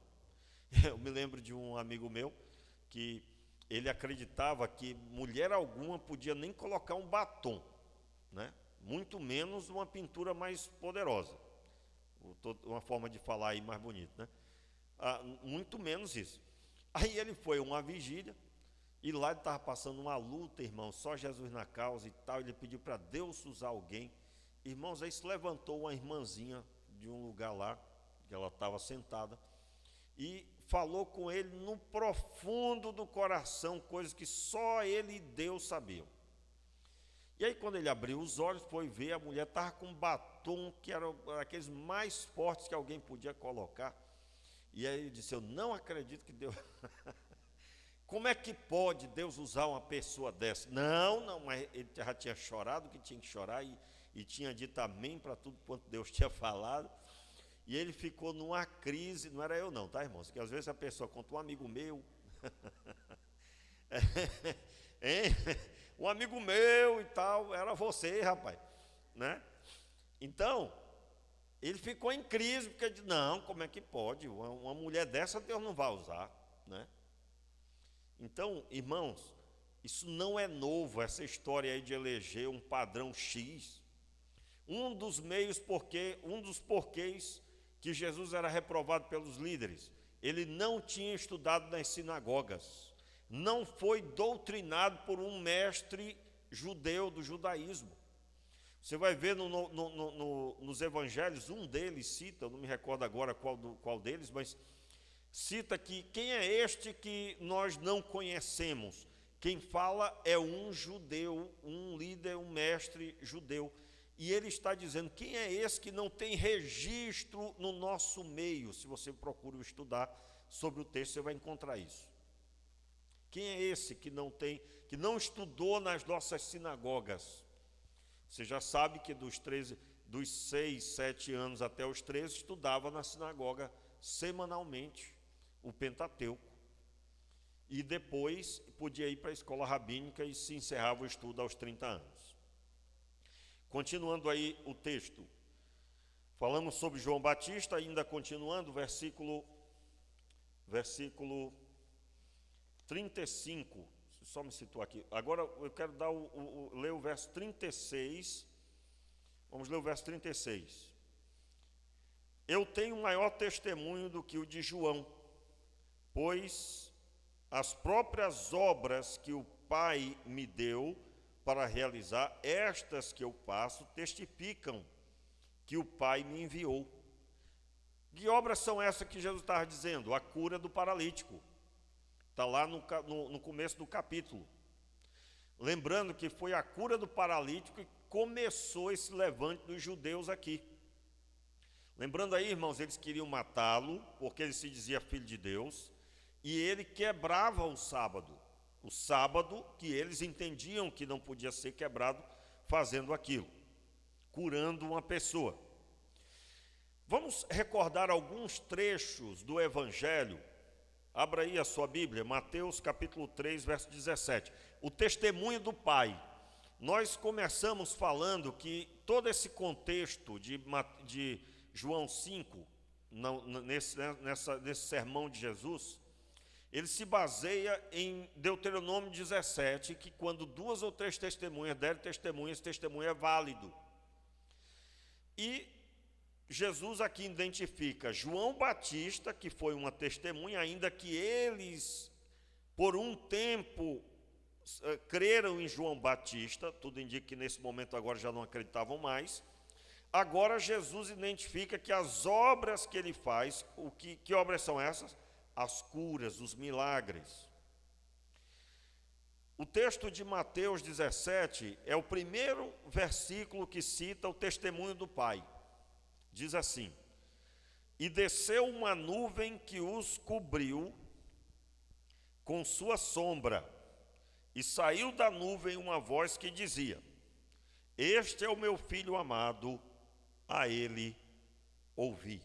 Eu me lembro de um amigo meu que ele acreditava que mulher alguma podia nem colocar um batom, né? Muito menos uma pintura mais poderosa. Uma forma de falar aí mais bonita, né? Muito menos isso. Aí ele foi a uma vigília, e lá ele estava passando uma luta, irmão, só Jesus na causa e tal. Ele pediu para Deus usar alguém. Irmãos, aí se levantou uma irmãzinha de um lugar lá, que ela estava sentada, e falou com ele no profundo do coração, coisas que só ele e Deus sabiam. E aí quando ele abriu os olhos, foi ver, a mulher estava com um batom, que era aqueles mais fortes que alguém podia colocar. E aí ele disse, eu não acredito que Deus... Como é que pode Deus usar uma pessoa dessa? Não, mas ele já tinha chorado o que tinha que chorar e tinha dito amém para tudo quanto Deus tinha falado. E ele ficou numa crise, não era eu não, tá, irmãos? Que às vezes a pessoa conta, um amigo meu, um amigo meu e tal, era você, rapaz, né? Então, ele ficou em crise, porque ele disse, não, como é que pode? Uma mulher dessa Deus não vai usar, né? Então, irmãos, isso não é novo, essa história aí de eleger um padrão X. Um dos porquês que Jesus era reprovado pelos líderes, ele não tinha estudado nas sinagogas, não foi doutrinado por um mestre judeu do judaísmo. Você vai ver nos evangelhos, um deles cita, eu não me recordo agora qual deles, mas cita que quem é este que nós não conhecemos? Quem fala é um judeu, um líder, um mestre judeu. E ele está dizendo, quem é esse que não tem registro no nosso meio? Se você procura estudar sobre o texto, você vai encontrar isso. Quem é esse que não estudou nas nossas sinagogas? Você já sabe que dos 6, 7 anos até os 13, estudava na sinagoga semanalmente o Pentateuco, e depois podia ir para a escola rabínica e se encerrava o estudo aos 30 anos. Continuando aí o texto, falamos sobre João Batista, ainda continuando, versículo 35, só me situar aqui. Agora eu quero ler o verso 36, vamos ler o verso 36. Eu tenho maior testemunho do que o de João, pois as próprias obras que o Pai me deu para realizar, estas que eu faço, testificam que o Pai me enviou. Que obras são essas que Jesus estava dizendo? A cura do paralítico. Está lá no começo do capítulo. Lembrando que foi a cura do paralítico que começou esse levante dos judeus aqui. Lembrando aí, irmãos, eles queriam matá-lo, porque ele se dizia filho de Deus, e ele quebrava o sábado que eles entendiam que não podia ser quebrado fazendo aquilo, curando uma pessoa. Vamos recordar alguns trechos do Evangelho. Abra aí a sua Bíblia, Mateus capítulo 3, verso 17. O testemunho do Pai. Nós começamos falando que todo esse contexto de João 5, nesse sermão de Jesus, ele se baseia em Deuteronômio 17, que quando 2 ou 3 testemunhas derem testemunho, esse testemunho é válido. E Jesus aqui identifica João Batista, que foi uma testemunha, ainda que eles, por um tempo, creram em João Batista, tudo indica que nesse momento agora já não acreditavam mais. Agora Jesus identifica que as obras que ele faz, que obras são essas? As curas, os milagres. O texto de Mateus 17 é o primeiro versículo que cita o testemunho do Pai. Diz assim: e desceu uma nuvem que os cobriu com sua sombra, e saiu da nuvem uma voz que dizia: este é o meu filho amado, a ele ouvi.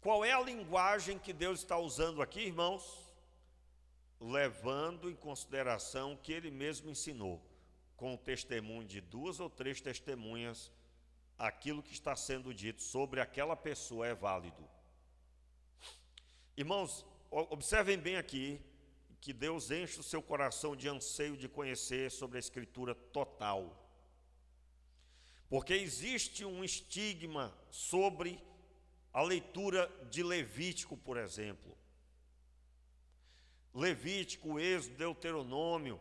Qual é a linguagem que Deus está usando aqui, irmãos? Levando em consideração o que ele mesmo ensinou. com o testemunho de 2 ou 3 testemunhas, aquilo que está sendo dito sobre aquela pessoa é válido. Irmãos, observem bem aqui que Deus enche o seu coração de anseio de conhecer sobre a Escritura total. Porque existe um estigma sobre a leitura de Levítico, por exemplo. Levítico, Êxodo, Deuteronômio,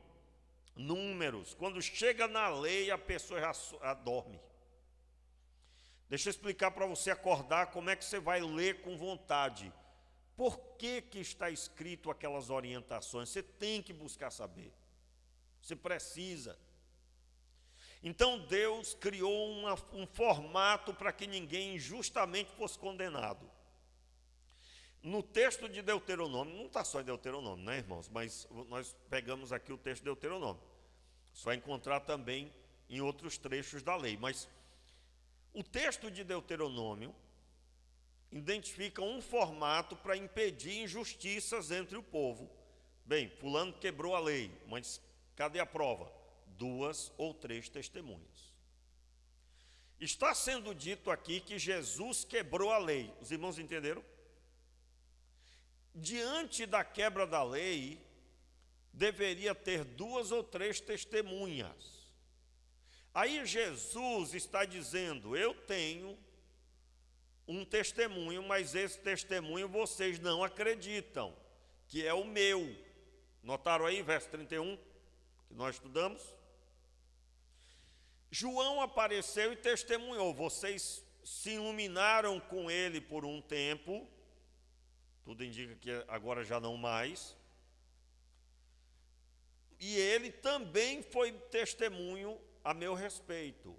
Números. Quando chega na lei, a pessoa já dorme. Deixa eu explicar para você acordar como é que você vai ler com vontade. Por que está escrito aquelas orientações? Você tem que buscar saber. Você precisa. Então Deus criou um formato para que ninguém injustamente fosse condenado. No texto de Deuteronômio, não está só em Deuteronômio, né, irmãos? Mas nós pegamos aqui o texto de Deuteronômio. Você vai encontrar também em outros trechos da lei. Mas o texto de Deuteronômio identifica um formato para impedir injustiças entre o povo. Bem, fulano quebrou a lei, mas cadê a prova? 2 ou 3 testemunhas. Está sendo dito aqui que Jesus quebrou a lei. Os irmãos entenderam? Diante da quebra da lei, deveria ter 2 ou 3 testemunhas. Aí Jesus está dizendo, eu tenho um testemunho, mas esse testemunho vocês não acreditam, que é o meu. Notaram aí, verso 31, que nós estudamos? João apareceu e testemunhou, vocês se iluminaram com ele por um tempo, tudo indica que agora já não mais, e ele também foi testemunho a meu respeito.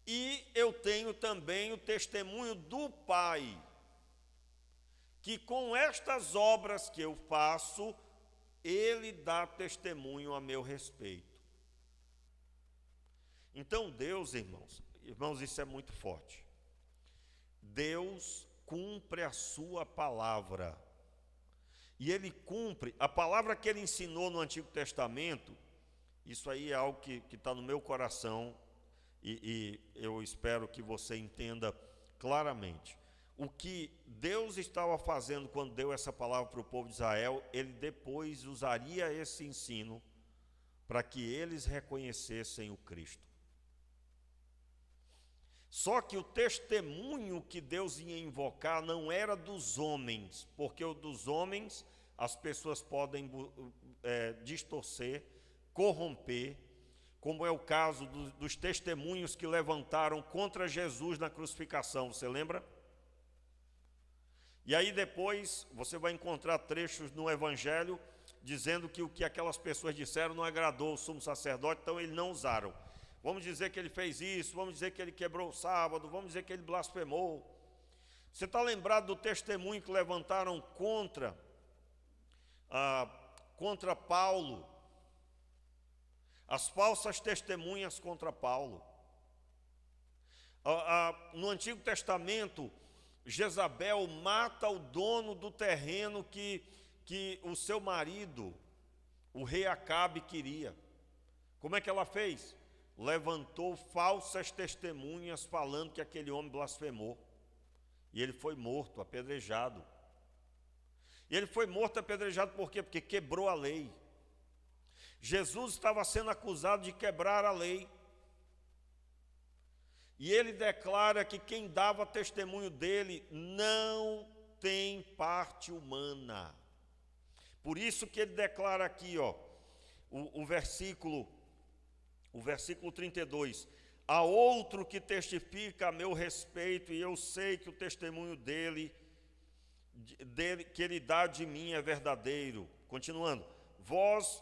E eu tenho também o testemunho do Pai, que com estas obras que eu faço, ele dá testemunho a meu respeito. Então Deus, irmãos, isso é muito forte. Deus cumpre a sua palavra. E ele cumpre, a palavra que ele ensinou no Antigo Testamento, isso aí é algo que está no meu coração, e eu espero que você entenda claramente. O que Deus estava fazendo quando deu essa palavra para o povo de Israel, ele depois usaria esse ensino para que eles reconhecessem o Cristo. Só que o testemunho que Deus ia invocar não era dos homens, porque o dos homens as pessoas podem distorcer, corromper, como é o caso dos testemunhos que levantaram contra Jesus na crucificação, você lembra? E aí depois você vai encontrar trechos no Evangelho dizendo que o que aquelas pessoas disseram não agradou o sumo sacerdote, então eles não usaram. Vamos dizer que ele fez isso, vamos dizer que ele quebrou o sábado, vamos dizer que ele blasfemou. Você está lembrado do testemunho que levantaram contra Paulo? As falsas testemunhas contra Paulo. No Antigo Testamento, Jezabel mata o dono do terreno que o seu marido, o rei Acabe, queria. Como é que ela fez? Levantou falsas testemunhas falando que aquele homem blasfemou. E ele foi morto, apedrejado. E ele foi morto, apedrejado por quê? Porque quebrou a lei. Jesus estava sendo acusado de quebrar a lei. E ele declara que quem dava testemunho dele não tem parte humana. Por isso que ele declara aqui, o versículo 32. Há outro que testifica a meu respeito, e eu sei que o testemunho dele que ele dá de mim é verdadeiro. Continuando. Vós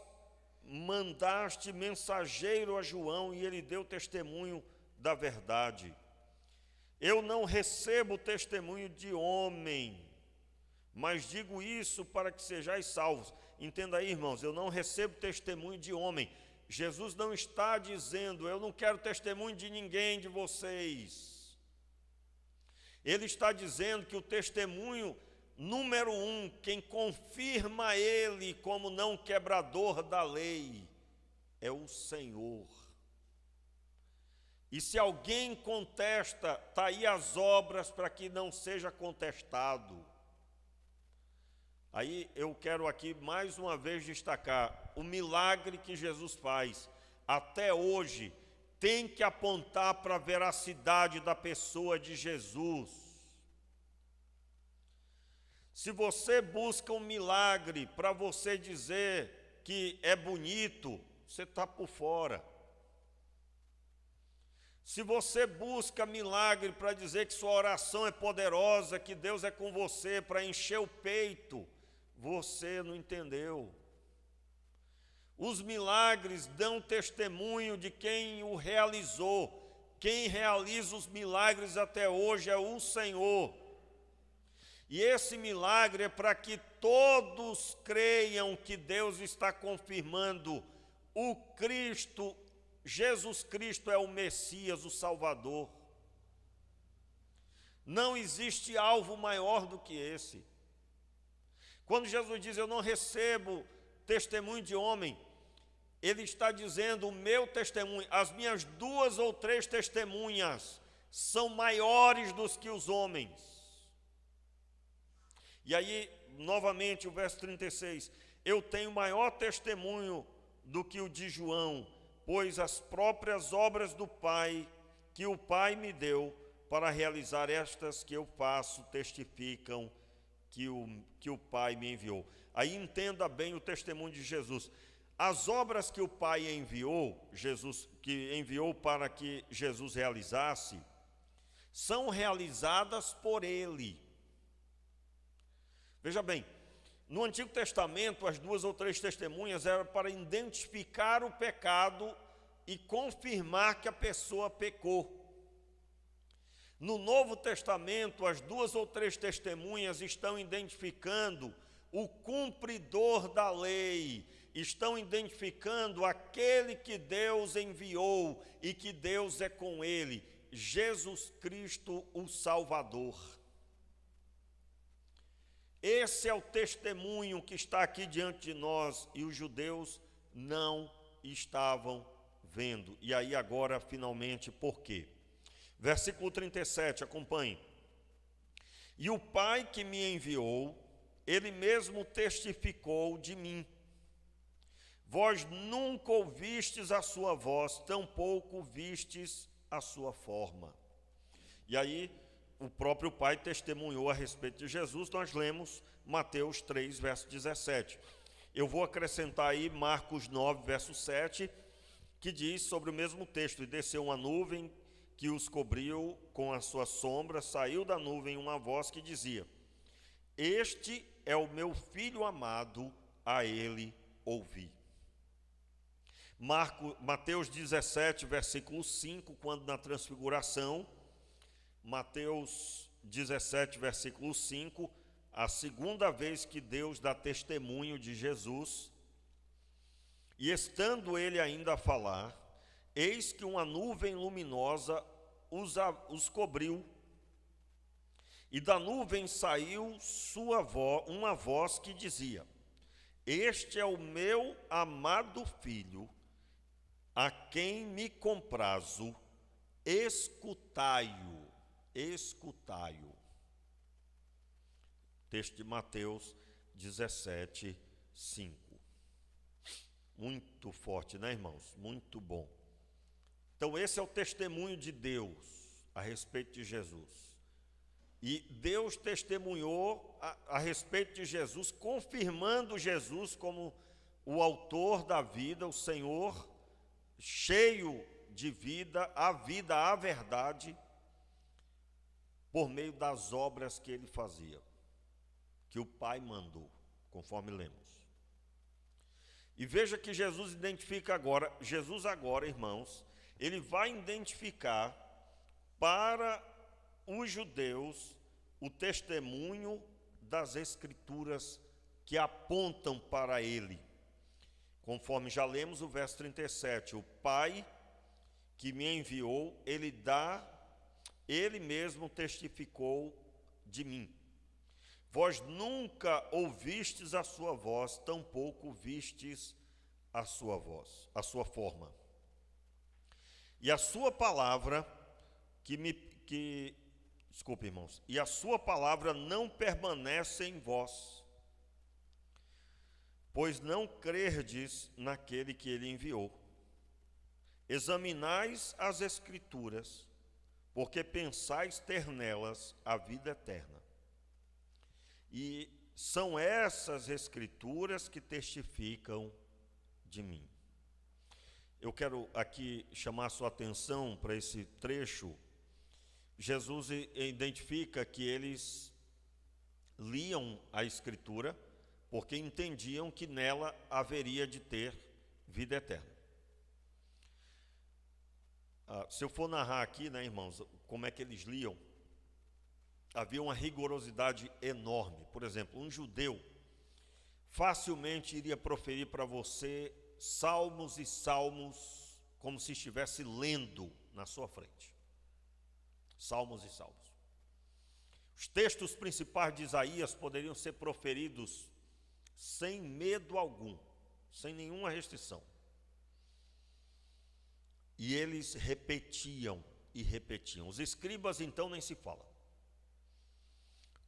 mandaste mensageiro a João, e ele deu testemunho da verdade. Eu não recebo testemunho de homem, mas digo isso para que sejais salvos. Entenda aí, irmãos, eu não recebo testemunho de homem. Jesus não está dizendo, eu não quero testemunho de ninguém de vocês. Ele está dizendo que o testemunho número 1, quem confirma ele como não quebrador da lei, é o Senhor. E se alguém contesta, está aí as obras para que não seja contestado. Aí eu quero aqui mais uma vez destacar o milagre que Jesus faz. Até hoje tem que apontar para a veracidade da pessoa de Jesus. Se você busca um milagre para você dizer que é bonito, você está por fora. Se você busca milagre para dizer que sua oração é poderosa, que Deus é com você para encher o peito, você não entendeu. Os milagres dão testemunho de quem o realizou. Quem realiza os milagres até hoje é o Senhor. E esse milagre é para que todos creiam que Deus está confirmando o Cristo. Jesus Cristo é o Messias, o Salvador. Não existe alvo maior do que esse. Quando Jesus diz, eu não recebo testemunho de homem, Ele está dizendo, o meu testemunho, as minhas 2 ou 3 testemunhas são maiores do que os homens. E aí, novamente, o verso 36, eu tenho maior testemunho do que o de João, pois as próprias obras do Pai, que o Pai me deu, para realizar estas que eu faço, testificam que o Pai me enviou. Aí entenda bem o testemunho de Jesus. As obras que o Pai enviou, que enviou para que Jesus realizasse, são realizadas por Ele. Veja bem, no Antigo Testamento, as 2 ou 3 testemunhas eram para identificar o pecado e confirmar que a pessoa pecou. No Novo Testamento, as 2 ou 3 testemunhas estão identificando o cumpridor da lei, estão identificando aquele que Deus enviou e que Deus é com ele, Jesus Cristo, o Salvador. Esse é o testemunho que está aqui diante de nós e os judeus não estavam vendo. E aí agora, finalmente, por quê? Versículo 37, acompanhe. E o Pai que me enviou, Ele mesmo testificou de mim. Vós nunca ouvistes a sua voz, tampouco vistes a sua forma. E aí, o próprio Pai testemunhou a respeito de Jesus, nós lemos Mateus 3, verso 17. Eu vou acrescentar aí Marcos 9, verso 7, que diz sobre o mesmo texto, e desceu uma nuvem que os cobriu com a sua sombra, saiu da nuvem uma voz que dizia, este é o meu Filho amado, a ele ouvi. Mateus 17, versículo 5, quando na transfiguração, Mateus 17, versículo 5, a segunda vez que Deus dá testemunho de Jesus, e estando ele ainda a falar, eis que uma nuvem luminosa os cobriu, e da nuvem saiu uma voz que dizia, este é o meu amado Filho, a quem me comprazo, escutai-o. Escutai-o. Texto de Mateus 17, 5. Muito forte, né, irmãos? Muito bom. Então, esse é o testemunho de Deus a respeito de Jesus. E Deus testemunhou a respeito de Jesus, confirmando Jesus como o autor da vida, o Senhor, cheio de vida, a verdade, por meio das obras que ele fazia, que o Pai mandou, conforme lemos. E veja que Jesus identifica agora, irmãos, ele vai identificar para os judeus o testemunho das Escrituras que apontam para ele. Conforme já lemos o verso 37, o Pai que me enviou, ele mesmo testificou de mim. Vós nunca ouvistes a sua voz, tampouco vistes a sua voz, a sua forma. E a sua palavra desculpe, irmãos, e a sua palavra não permanece em vós, pois não crerdes naquele que ele enviou. Examinais as Escrituras, porque pensais ter nelas a vida eterna. E são essas Escrituras que testificam de mim. Eu quero aqui chamar a sua atenção para esse trecho. Jesus identifica que eles liam a Escritura porque entendiam que nela haveria de ter vida eterna. Se eu for narrar aqui, né, irmãos, como é que eles liam, havia uma rigorosidade enorme. Por exemplo, um judeu facilmente iria proferir para você salmos e salmos, como se estivesse lendo na sua frente. Salmos e salmos. Os textos principais de Isaías poderiam ser proferidos sem medo algum, sem nenhuma restrição. E eles repetiam e repetiam. Os escribas, então, nem se fala.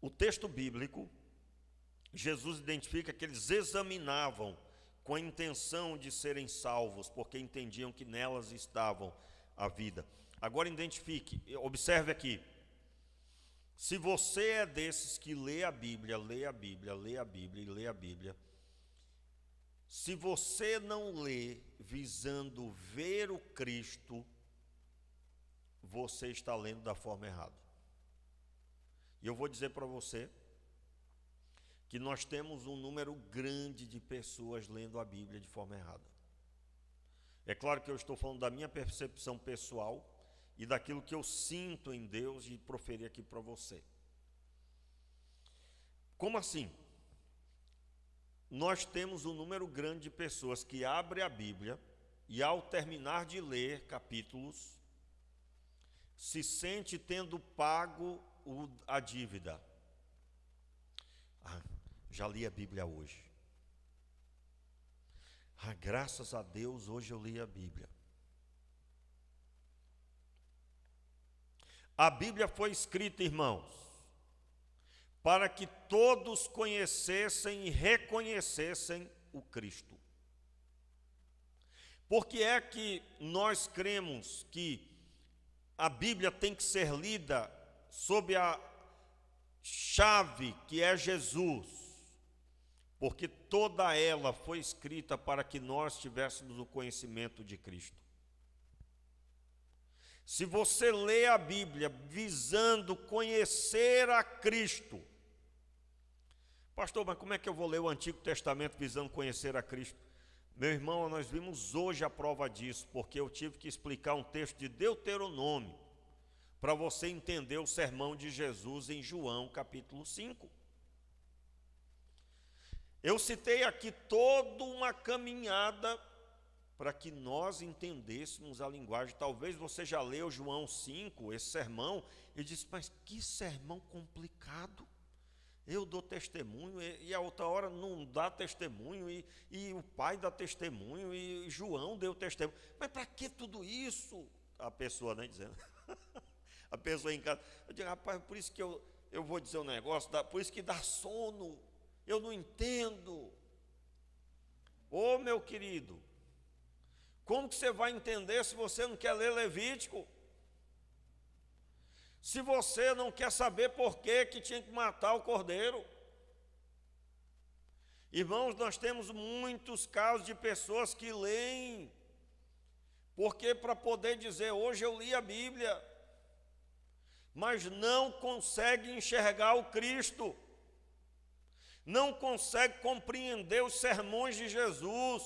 O texto bíblico, Jesus identifica que eles examinavam com a intenção de serem salvos, porque entendiam que nelas estavam a vida. Agora identifique, observe aqui. Se você é desses que lê a Bíblia, lê a Bíblia, lê a Bíblia e lê a Bíblia, se você não lê visando ver o Cristo, você está lendo da forma errada. E eu vou dizer para você que nós temos um número grande de pessoas lendo a Bíblia de forma errada. É claro que eu estou falando da minha percepção pessoal e daquilo que eu sinto em Deus e proferir aqui para você. Como assim? Nós temos um número grande de pessoas que abrem a Bíblia e, ao terminar de ler capítulos, se sente tendo pago a dívida. Já li a Bíblia hoje. Graças a Deus, hoje eu li a Bíblia. A Bíblia foi escrita, irmãos, para que todos conhecessem e reconhecessem o Cristo. Por que é que nós cremos que a Bíblia tem que ser lida sob a chave que é Jesus? Porque toda ela foi escrita para que nós tivéssemos o conhecimento de Cristo. Se você lê a Bíblia visando conhecer a Cristo, pastor, mas como é que eu vou ler o Antigo Testamento visando conhecer a Cristo? Meu irmão, nós vimos hoje a prova disso, porque eu tive que explicar um texto de Deuteronômio para você entender o sermão de Jesus em João capítulo 5. Eu citei aqui toda uma caminhada para que nós entendêssemos a linguagem. Talvez você já leu João 5, esse sermão, e disse, mas que sermão complicado. Eu dou testemunho, e a outra hora não dá testemunho, e o pai dá testemunho, e João deu testemunho. Mas para que tudo isso? A pessoa, né, dizendo. A pessoa em casa. Eu digo, rapaz, por isso que eu vou dizer um negócio, por isso que dá sono. Eu não entendo. Ô, meu querido, como que você vai entender se você não quer ler Levítico? Se você não quer saber por que tinha que matar o cordeiro? Irmãos, nós temos muitos casos de pessoas que leem, porque para poder dizer, hoje eu li a Bíblia, mas não consegue enxergar o Cristo, não consegue compreender os sermões de Jesus,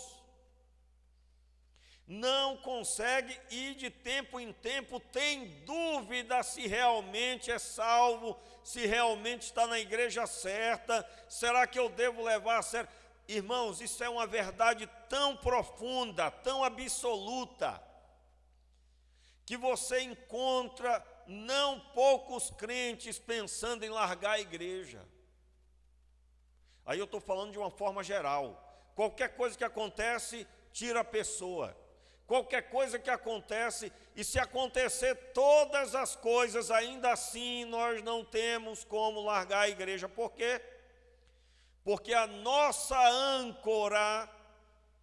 não consegue ir de tempo em tempo, tem dúvida se realmente é salvo, se realmente está na igreja certa, será que eu devo levar a sério? Irmãos, isso é uma verdade tão profunda, tão absoluta, que você encontra não poucos crentes pensando em largar a igreja. Aí eu estou falando de uma forma geral. Qualquer coisa que acontece, tira a pessoa. Qualquer coisa que acontece, e se acontecer todas as coisas, ainda assim nós não temos como largar a igreja. Por quê? Porque a nossa âncora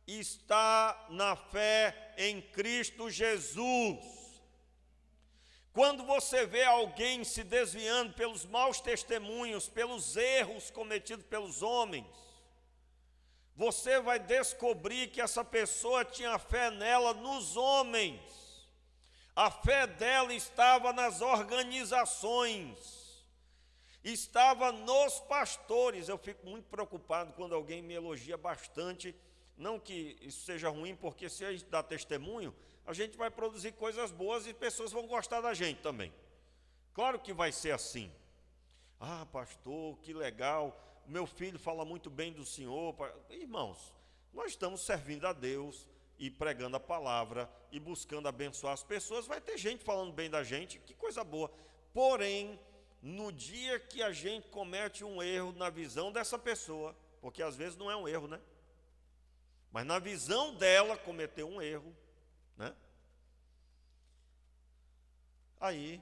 está na fé em Cristo Jesus. Quando você vê alguém se desviando pelos maus testemunhos, pelos erros cometidos pelos homens, você vai descobrir que essa pessoa tinha fé nela nos homens. A fé dela estava nas organizações, estava nos pastores. Eu fico muito preocupado quando alguém me elogia bastante. Não que isso seja ruim, porque se a gente dá testemunho, a gente vai produzir coisas boas e pessoas vão gostar da gente também. Claro que vai ser assim. Ah, pastor, que legal, meu filho fala muito bem do Senhor. Irmãos, nós estamos servindo a Deus e pregando a palavra e buscando abençoar as pessoas. Vai ter gente falando bem da gente, que coisa boa. Porém, no dia que a gente comete um erro na visão dessa pessoa, porque às vezes não é um erro, né? Mas na visão dela cometeu um erro, né? Aí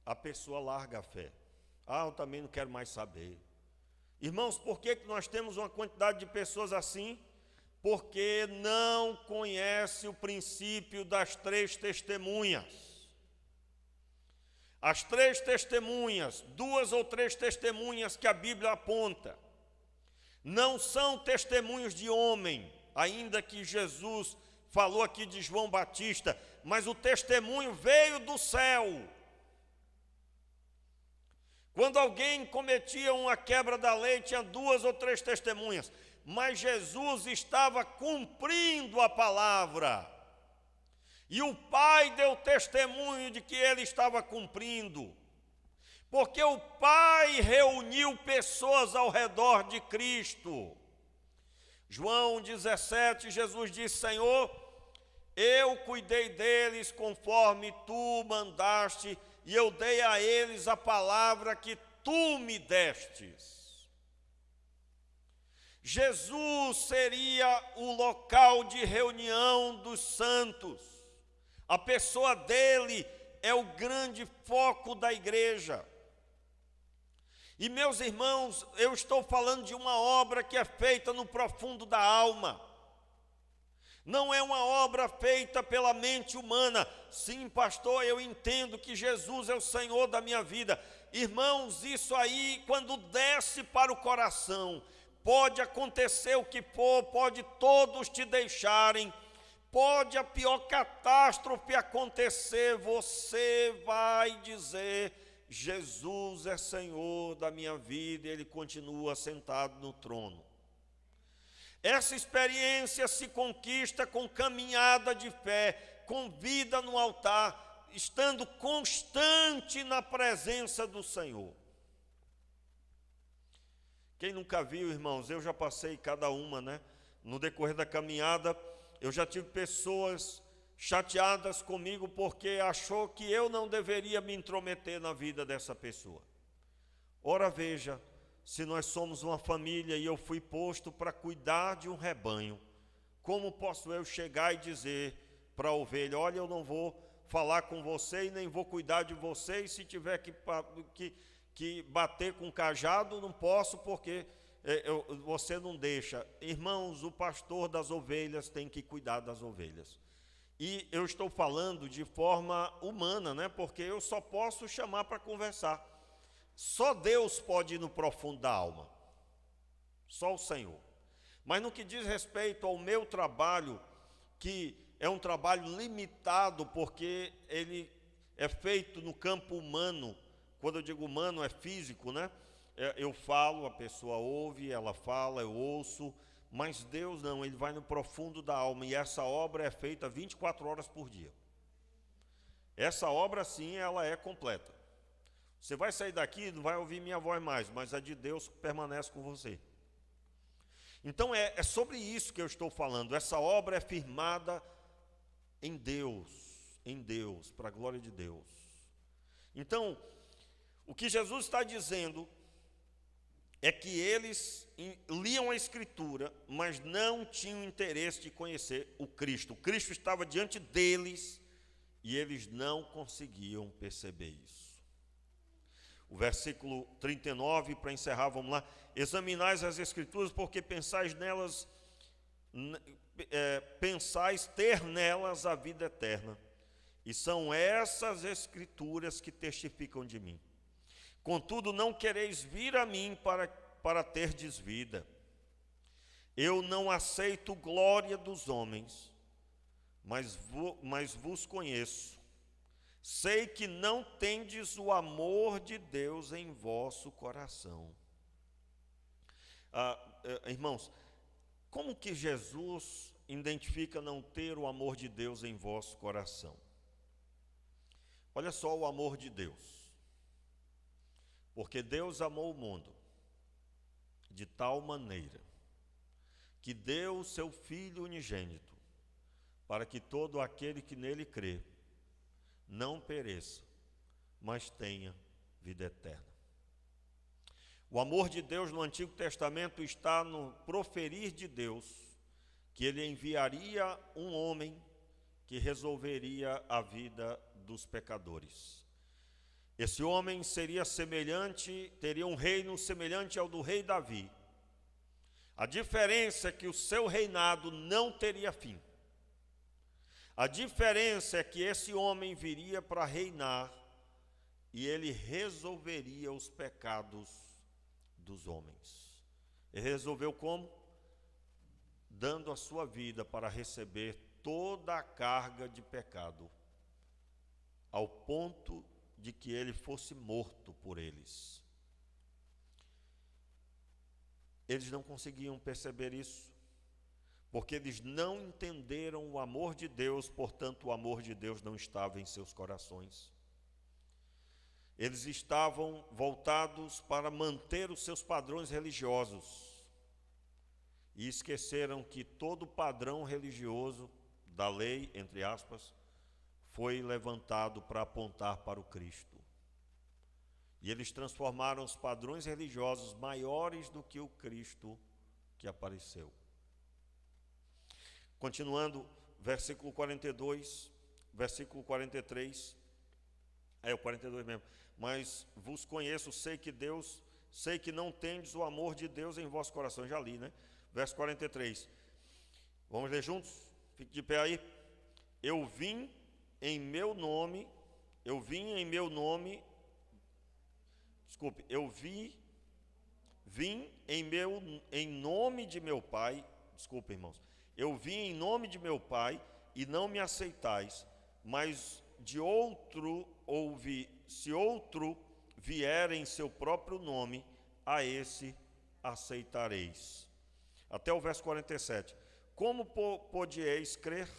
a pessoa larga a fé. Ah, eu também não quero mais saber. Irmãos, por que nós temos uma quantidade de pessoas assim? Porque não conhece o princípio das 3 testemunhas. As 3 testemunhas, 2 ou 3 testemunhas que a Bíblia aponta, não são testemunhos de homem, ainda que Jesus falou aqui de João Batista, mas o testemunho veio do céu. Quando alguém cometia uma quebra da lei, tinha 2 ou 3 testemunhas, mas Jesus estava cumprindo a palavra. E o Pai deu testemunho de que ele estava cumprindo, porque o Pai reuniu pessoas ao redor de Cristo. João 17, Jesus disse: Senhor, eu cuidei deles conforme tu mandaste, e eu dei a eles a palavra que tu me destes. Jesus seria o local de reunião dos santos. A pessoa dele é o grande foco da igreja. E meus irmãos, eu estou falando de uma obra que é feita no profundo da alma. Não é uma obra feita pela mente humana. Sim, pastor, eu entendo que Jesus é o Senhor da minha vida. Irmãos, isso aí, quando desce para o coração, pode acontecer o que for, pode todos te deixarem, pode a pior catástrofe acontecer, você vai dizer: Jesus é Senhor da minha vida, e Ele continua sentado no trono. Essa experiência se conquista com caminhada de fé, com vida no altar, estando constante na presença do Senhor. Quem nunca viu, irmãos, eu já passei cada uma, né? No decorrer da caminhada, eu já tive pessoas chateadas comigo porque achou que eu não deveria me intrometer na vida dessa pessoa. Ora, veja, se nós somos uma família e eu fui posto para cuidar de um rebanho, como posso eu chegar e dizer para a ovelha: olha, eu não vou falar com você e nem vou cuidar de você, e se tiver que bater com cajado, não posso, porque você não deixa. Irmãos, o pastor das ovelhas tem que cuidar das ovelhas. E eu estou falando de forma humana, né? Porque eu só posso chamar para conversar. Só Deus pode ir no profundo da alma. Só o Senhor. Mas no que diz respeito ao meu trabalho, que é um trabalho limitado, porque ele é feito no campo humano. Quando eu digo humano, é físico, né? Eu falo, a pessoa ouve, ela fala, eu ouço. Mas Deus não, Ele vai no profundo da alma, e essa obra é feita 24 horas por dia. Essa obra, sim, ela é completa. Você vai sair daqui, não vai ouvir minha voz mais, mas a de Deus permanece com você. Então é sobre isso que eu estou falando. Essa obra é firmada em Deus, para a glória de Deus. Então, o que Jesus está dizendo é que eles liam a Escritura, mas não tinham interesse de conhecer o Cristo. O Cristo estava diante deles e eles não conseguiam perceber isso. O versículo 39, para encerrar, vamos lá. Examinais as Escrituras, porque pensais ter nelas a vida eterna. E são essas Escrituras que testificam de mim. Contudo, não quereis vir a mim para terdes vida. Eu não aceito glória dos homens, mas vos conheço. Sei que não tendes o amor de Deus em vosso coração. Irmãos, como que Jesus identifica não ter o amor de Deus em vosso coração? Olha só o amor de Deus. Porque Deus amou o mundo de tal maneira que deu o seu Filho unigênito, para que todo aquele que nele crê não pereça, mas tenha vida eterna. O amor de Deus no Antigo Testamento está no proferir de Deus, que ele enviaria um homem que resolveria a vida dos pecadores. Esse homem teria um reino semelhante ao do rei Davi. A diferença é que o seu reinado não teria fim. A diferença é que esse homem viria para reinar e ele resolveria os pecados dos homens. Ele resolveu como? Dando a sua vida para receber toda a carga de pecado, ao ponto de que ele fosse morto por eles. Eles não conseguiam perceber isso, porque eles não entenderam o amor de Deus, portanto o amor de Deus não estava em seus corações. Eles estavam voltados para manter os seus padrões religiosos e esqueceram que todo padrão religioso da lei, entre aspas, foi levantado para apontar para o Cristo. E eles transformaram os padrões religiosos maiores do que o Cristo que apareceu. Continuando, versículo 42, versículo 43, o 42 mesmo. Mas vos conheço, sei que não tendes o amor de Deus em vosso coração. Já li, né? Verso 43. Vamos ler juntos? Fique de pé aí. Eu vim em nome de meu Pai, desculpa, irmãos. Eu vim em nome de meu Pai e não me aceitais, mas se outro vier em seu próprio nome, a esse aceitareis. Até o verso 47. Como podieis crer,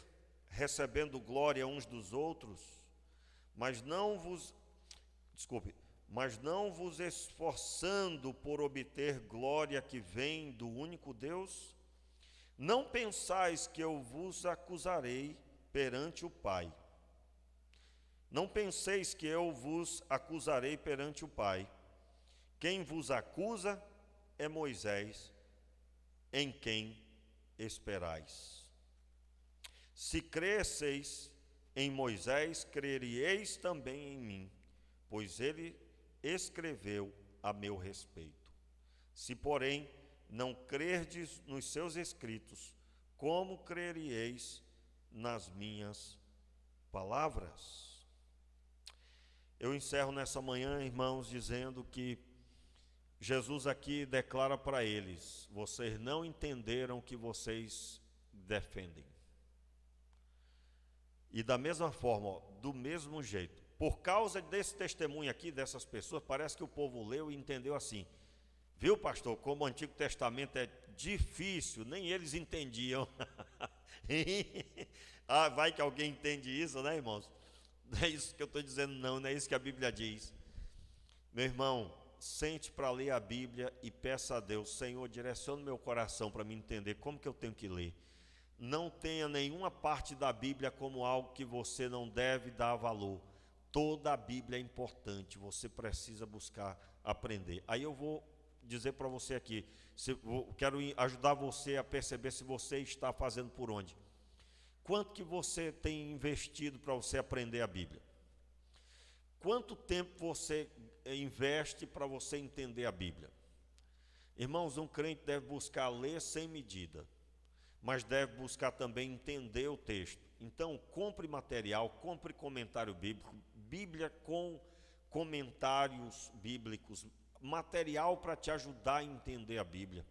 recebendo glória uns dos outros, mas não vos esforçando por obter glória que vem do único Deus? Não pensais que eu vos acusarei perante o Pai. Não penseis que eu vos acusarei perante o Pai. Quem vos acusa é Moisés, em quem esperais. Se cresceis em Moisés, creríeis também em mim, pois ele escreveu a meu respeito. Se, porém, não crerdes nos seus escritos, como creríeis nas minhas palavras? Eu encerro nessa manhã, irmãos, dizendo que Jesus aqui declara para eles: vocês não entenderam o que vocês defendem. E da mesma forma, do mesmo jeito, por causa desse testemunho aqui, dessas pessoas, parece que o povo leu e entendeu assim. Viu, pastor, como o Antigo Testamento é difícil, nem eles entendiam. Vai que alguém entende isso, né, irmãos? Não é isso que eu estou dizendo, não é isso que a Bíblia diz. Meu irmão, sente para ler a Bíblia e peça a Deus: Senhor, direciona o meu coração para me entender como que eu tenho que ler. Não tenha nenhuma parte da Bíblia como algo que você não deve dar valor. Toda a Bíblia é importante, você precisa buscar aprender. Aí eu vou dizer para você aqui, quero ajudar você a perceber se você está fazendo por onde. Quanto que você tem investido para você aprender a Bíblia? Quanto tempo você investe para você entender a Bíblia? Irmãos, um crente deve buscar ler sem medida, mas deve buscar também entender o texto. Então, compre material, compre comentário bíblico, Bíblia com comentários bíblicos, material para te ajudar a entender a Bíblia.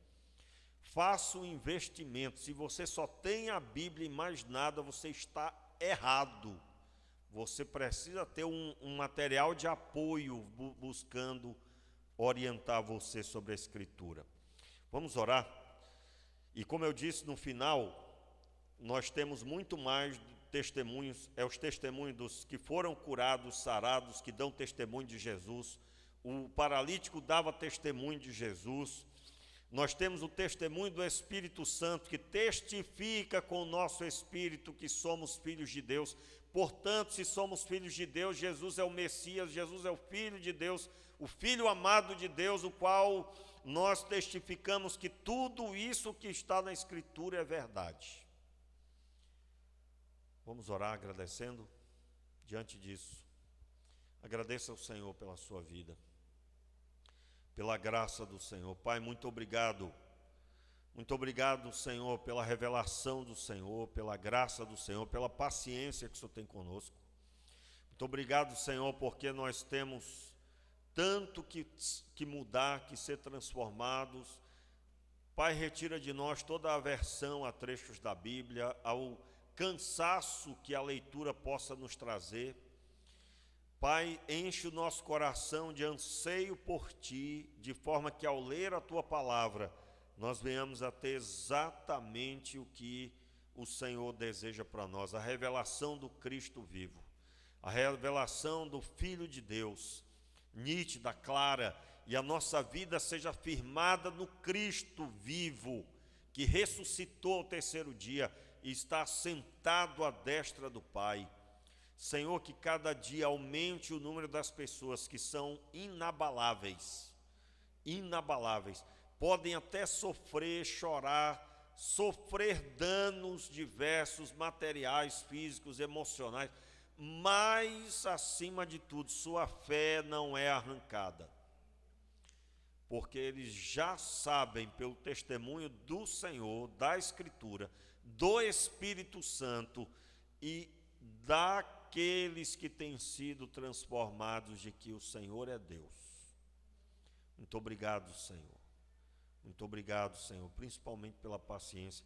Faça um investimento. Se você só tem a Bíblia e mais nada, você está errado. Você precisa ter um material de apoio buscando orientar você sobre a Escritura. Vamos orar? E como eu disse no final, nós temos muito mais testemunhos, os testemunhos dos que foram curados, sarados, que dão testemunho de Jesus. O paralítico dava testemunho de Jesus. Nós temos o testemunho do Espírito Santo, que testifica com o nosso espírito que somos filhos de Deus. Portanto, se somos filhos de Deus, Jesus é o Messias, Jesus é o Filho de Deus, o Filho amado de Deus, o qual nós testificamos que tudo isso que está na Escritura é verdade. Vamos orar agradecendo? Diante disso, agradeça ao Senhor pela sua vida, pela graça do Senhor. Pai, muito obrigado. Muito obrigado, Senhor, pela revelação do Senhor, pela graça do Senhor, pela paciência que o Senhor tem conosco. Muito obrigado, Senhor, porque nós temos tanto que mudar, que ser transformados. Pai, retira de nós toda a aversão a trechos da Bíblia, ao cansaço que a leitura possa nos trazer. Pai, enche o nosso coração de anseio por Ti, de forma que ao ler a Tua palavra, nós venhamos a ter exatamente o que o Senhor deseja para nós, a revelação do Cristo vivo, a revelação do Filho de Deus, nítida, clara, e a nossa vida seja firmada no Cristo vivo, que ressuscitou ao terceiro dia e está sentado à destra do Pai. Senhor, que cada dia aumente o número das pessoas que são inabaláveis, podem até sofrer, chorar, sofrer danos diversos, materiais, físicos, emocionais, mas, acima de tudo, sua fé não é arrancada, porque eles já sabem, pelo testemunho do Senhor, da Escritura, do Espírito Santo e daqueles que têm sido transformados, de que o Senhor é Deus. Muito obrigado, Senhor. Muito obrigado, Senhor, principalmente pela paciência.